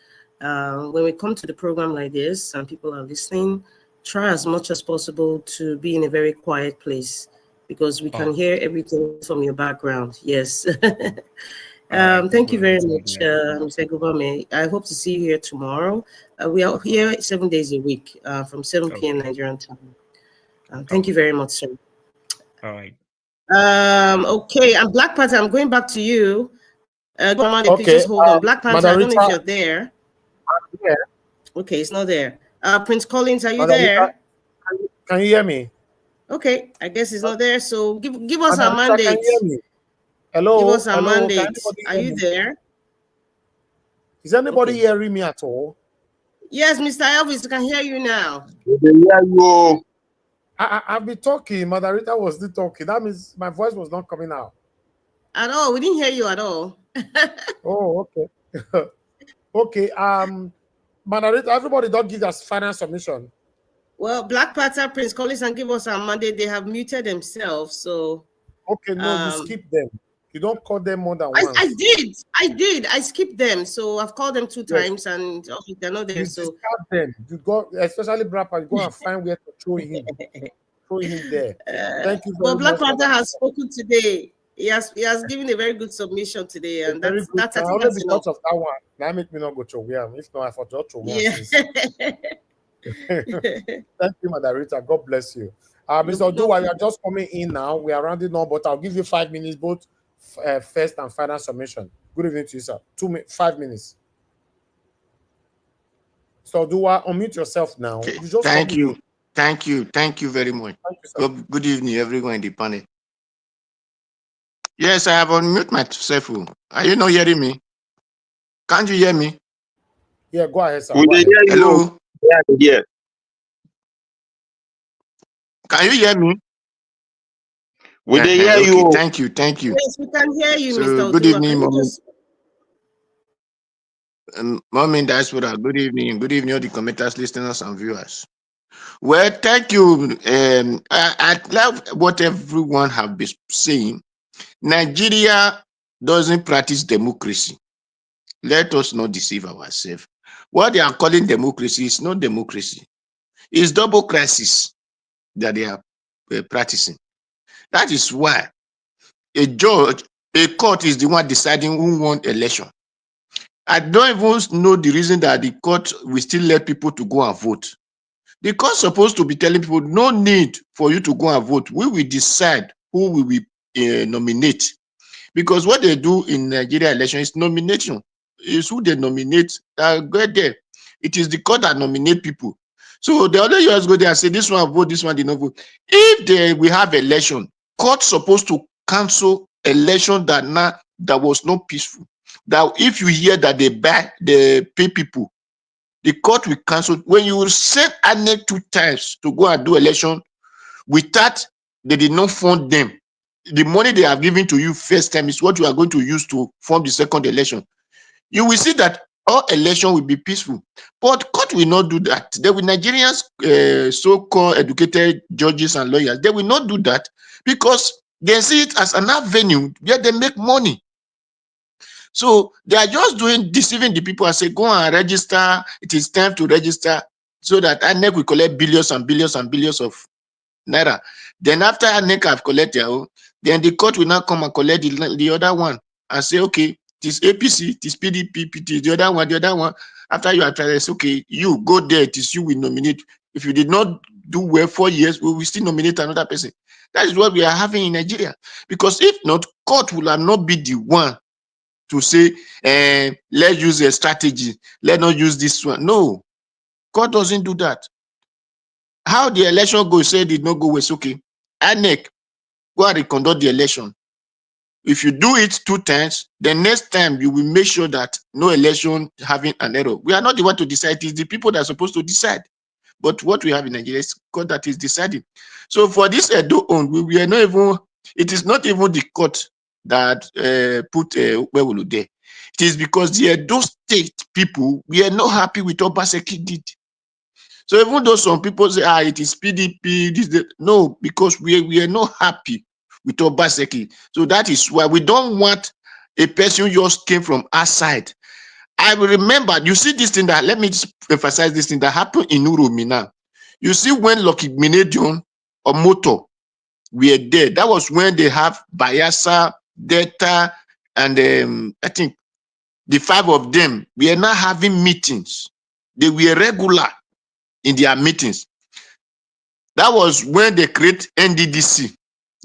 when we come to the program like this and people are listening, try as much as possible to be in a very quiet place because we can hear everything from your background. Yes. Thank you very much, Mr. Gubame. I hope to see you here tomorrow. We are here 7 days a week from 7 p.m. Nigerian time. Thank you very much, sir.
All right.
Okay, and Black Panther, I'm going back to you. Please
Okay,
just hold on. Black Panther, I don't know if
Madarita,
you're there.
yeah.
Okay, it's not there. Prince Collins, are you
Madarita,
there?
can you hear me?
Okay, I guess it's not there. So give us our
Madarita, can
mandate.
you hear me? Hello,
Give us our
hello, can
mandate.
anybody
Are
hear
you
me?
there?
Is anybody
Okay.
hearing me at all?
Yes, Mr. Elvis, I can hear you now.
I've been talking. Madarita was still talking. That means my voice was not coming out.
At all, we didn't hear you at all.
Oh, okay. Okay. Madarita, everybody don't give us final submission.
Well, Black Panther, Prince Collins, and give us our mandate. They have muted themselves, so.
Okay, no, you skip them. You don't call them more than once.
I did. I skipped them, so I've called them 2 times, and they're not there.
You
So
discard them. You go, especially Brapa, you go and find where to throw him. Throw him there. Thank you very
but Black
much.
Panther has spoken today. He has given a very good submission today, and
Very good.
that's I think
Only
that's
because of that one. That make me not go to where. If not, I forgot to where.
yeah.
Thank you, Madarita. God bless you. Mr. Oduwa, you are just coming in now. We are rounding up, but I'll give you 5 minutes, both first and final submission. Good evening to you, sir. 5 minutes. So Oduwa, unmute yourself now.
Okay.
You just
Thank you very much.
Thank you, sir.
Good evening, everyone in the panel. Yes, I have unmuted myself. Are you not hearing me? Can't you hear me?
Yeah, go ahead, sir.
Go ahead. Hello.
Yeah.
Can you hear me?
We dey hear
Okay,
you.
thank you.
Yes, we can hear you,
So,
Mr.
good
Oduwa.
evening,
Can you
Mommy.
just...
Mommy Diaspora. Good evening, all the commenters, listeners, and viewers. Well, thank you. I love what everyone have been saying. Nigeria doesn't practice democracy. Let us not deceive ourselves. What they are calling democracy is not democracy. It's double crisis that they are practicing. That is why a judge, a court is the one deciding who won election. I don't even know the reason that the court will still let people to go and vote. The court is supposed to be telling people, no need for you to go and vote. We will decide who we will nominate. Because what they do in Nigeria election is nomination. It's who they nominate that get there. It is the court that nominate people. So the other years go there and say, this one vote, this one did not vote. If we have election, court supposed to cancel election that was not peaceful. That if you hear that they pay people, the court will cancel. When you will send ANEC 2 times to go and do election, without they did not fund them, the money they have given to you first time is what you are going to use to form the second election. You will see that all election will be peaceful. But court will not do that. They will Nigerians, so-called educated judges and lawyers, they will not do that because they see it as an avenue where they make money. So they are just deceiving the people and say, go and register. It is time to register so that ANEC will collect billions and billions and billions of naira. Then after ANEC have collected, then the court will now come and collect the other one and say, okay, it is APC, it is PDP, PT, the other one. After you have tried, say, okay, you go there, it is you will nominate. If you did not do well 4 years, we will still nominate another person. That is what we are having in Nigeria. Because if not, court will not be the one to say, let's use a strategy, let's not use this one. No, court doesn't do that. How the election goes, say did not go well, okay. ANEC, go and conduct the election. If you do it 2 times, the next time you will make sure that no election having an error. We are not the one to decide, it is the people that are supposed to decide. But what we have in Nigeria is court that is deciding. So for this Edo on, we are not even, it is not even the court that put Okpebholo there. It is because the Edo state people, we are not happy with what Obaseki did. So even though some people say, it is PDP, no, because we are not happy with Obaseki. So that is why we don't want A person just came from outside. I will remember, you see this thing that, let me just emphasize this thing that happened in Uromi now. You see when Lucky Minedium or Moto were there, that was when they have Bayasa, Delta, and I think the 5 of them were not having meetings. They were regular in their meetings. That was when they create NDDC.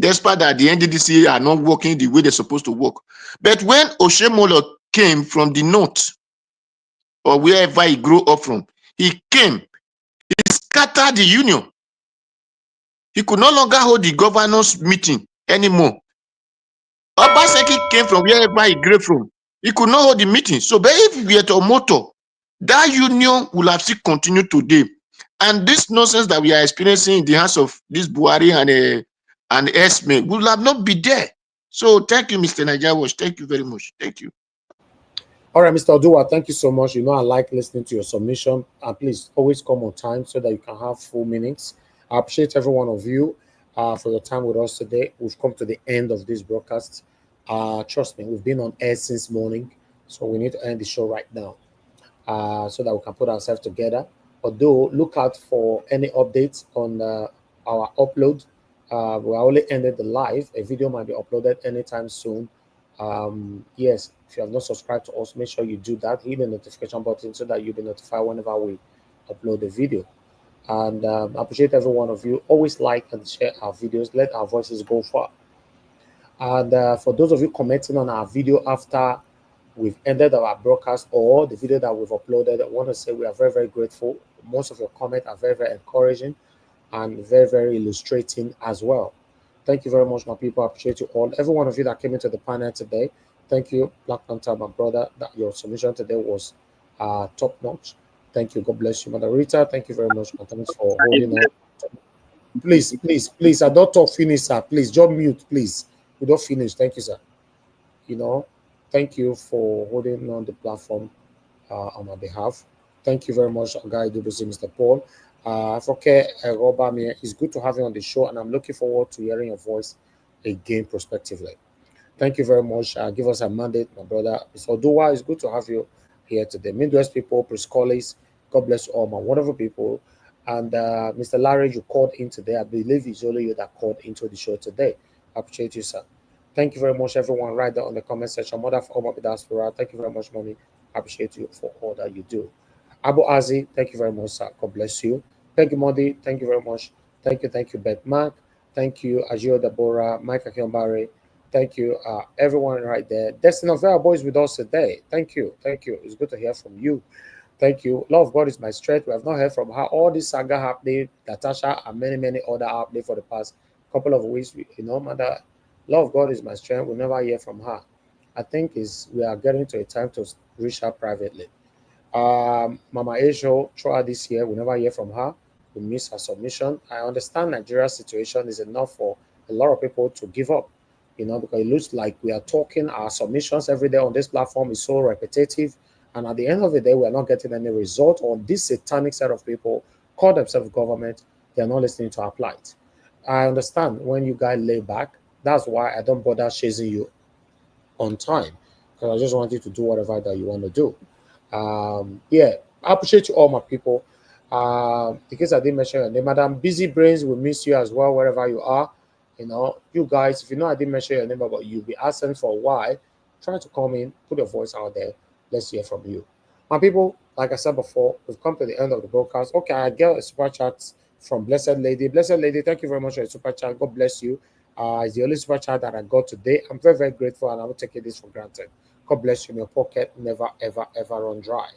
Despite that the NDDC are not working the way they're supposed to work. But when Oshemolo came from the north, or wherever he grew up from, he came, he scattered the union. He could no longer hold the governors' meeting anymore. Obaseki came from wherever he grew from. He could not hold the meeting. So, but if we had a motto, that union will have still continued today. And this nonsense that we are experiencing in the hands of this Buhari and Esme will have not be there. So, thank you, Mr. Najawash. Thank you very much. Thank you.
All right, Mr. Odua, thank you so much. You know, I like listening to your submission. And please always come on time so that you can have full minutes. I appreciate every one of you for your time with us today. We've come to the end of this broadcast. Trust me, we've been on air since morning. So we need to end the show right now so that we can put ourselves together. Although, look out for any updates on our upload. We only ended the live. A video might be uploaded anytime soon. Yes, if you have not subscribed to us, make sure you do that. Hit the notification button so that you'll be notified whenever we upload a video. And I appreciate every one of you. Always like and share our videos. Let our voices go far. And for those of you commenting on our video after we've ended our broadcast or the video that we've uploaded, I want to say we are very, very grateful. Most of your comments are very, very encouraging and very, very illustrating as well. Thank you very much, my people. I appreciate you all. Every one of you that came into the panel today, thank you, Black Panther, my brother. That your submission today was top notch. Thank you. God bless you, Mother Rita. Thank you very much, and thanks for holding on. Please, please, please. I don't talk finish, sir. Please, just mute, please. We don't finish. Thank you, sir. You know, thank you for holding on the platform on my behalf. Thank you very much, Guy Dubusi, Mr. Paul. Okay, Robert, it's good to have you on the show, and I'm looking forward to hearing your voice again prospectively. Thank you very much. Give us a mandate, my brother. Mr. Odua, it's good to have you here today. Midwest people, Prescolis, God bless you all, my wonderful people. And Mr. Larry, you called in today. I believe it's only you that called into the show today. I appreciate you, sir. Thank you very much, everyone, right there on the comment section. Mother for all my diaspora. Thank you very much, mommy. I appreciate you for all that you do. Abu Azi, thank you very much, sir. God bless you. Thank you, Modi. Thank you very much. Thank you, Beth Mark. Thank you, Ajio Deborah, Mike Akionbari. Thank you, everyone right there. Destiny of our boys with us today. Thank you. Thank you. It's good to hear from you. Thank you. Love of God is my strength. We have not heard from her. All this saga happening, Natasha, and many, many other happening for the past couple of weeks. You know, Mother, love of God is my strength. We'll never hear from her. I think we are getting to a time to reach her privately. Mama Aisho, throughout this year, we never hear from her. We miss her submission. I understand Nigeria's situation is enough for a lot of people to give up, you know, because it looks like we are talking our submissions every day on this platform is so repetitive. And at the end of the day, we are not getting any result on this satanic set of people call themselves government. They are not listening to our plight. I understand when you guys lay back. That's why I don't bother chasing you on time, because I just want you to do whatever that you want to do. Yeah, I appreciate you all, my people. In case I didn't mention your name, Madam Busy Brains will miss you as well, wherever you are. You know, you guys, if you know I didn't mention your name, but you'll be asking for why, try to come in, put your voice out there. Let's hear from you. My people, like I said before, we've come to the end of the broadcast. Okay, I get a super chat from Blessed Lady. Blessed Lady, thank you very much for your super chat. God bless you. It's the only super chat that I got today. I'm very, very grateful, and I will take this for granted. God bless you. Your pocket never, ever, ever run dry.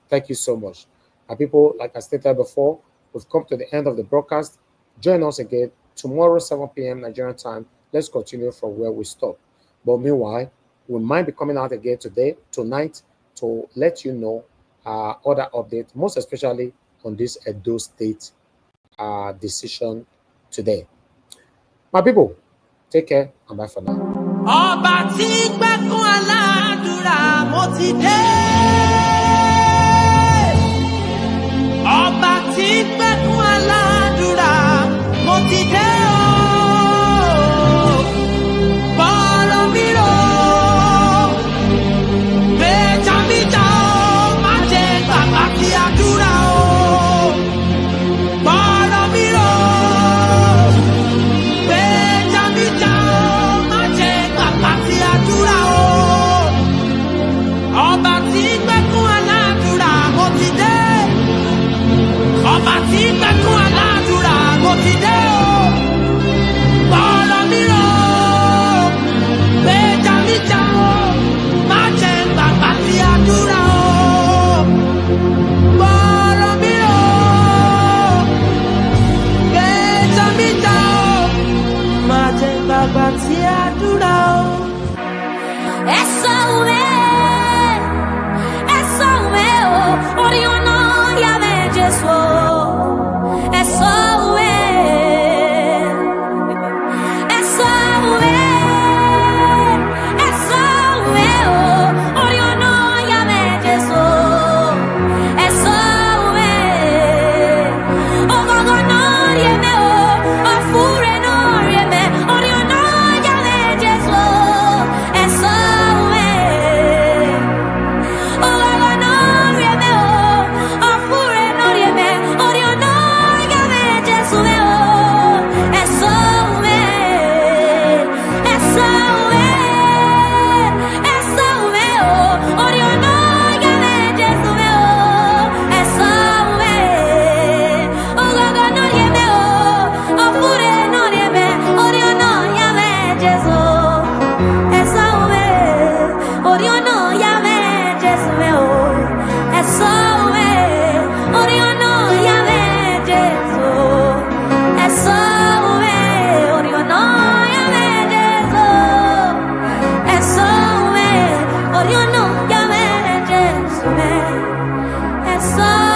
Thank you so much. And people, like I stated before, we've come to the end of the broadcast. Join us again tomorrow, 7 p.m. Nigerian time. Let's continue from where we stopped. But meanwhile, we might be coming out again tonight, to let you know other updates, most especially on this Edo State decision today. My people, take care and bye for now. Ọba tí gbẹ́kún aládùúrà mo ti dé. Ọba tí gbẹ́kún aládùúrà mo ti dé o. Bọ́lọ̀ mi rò
me,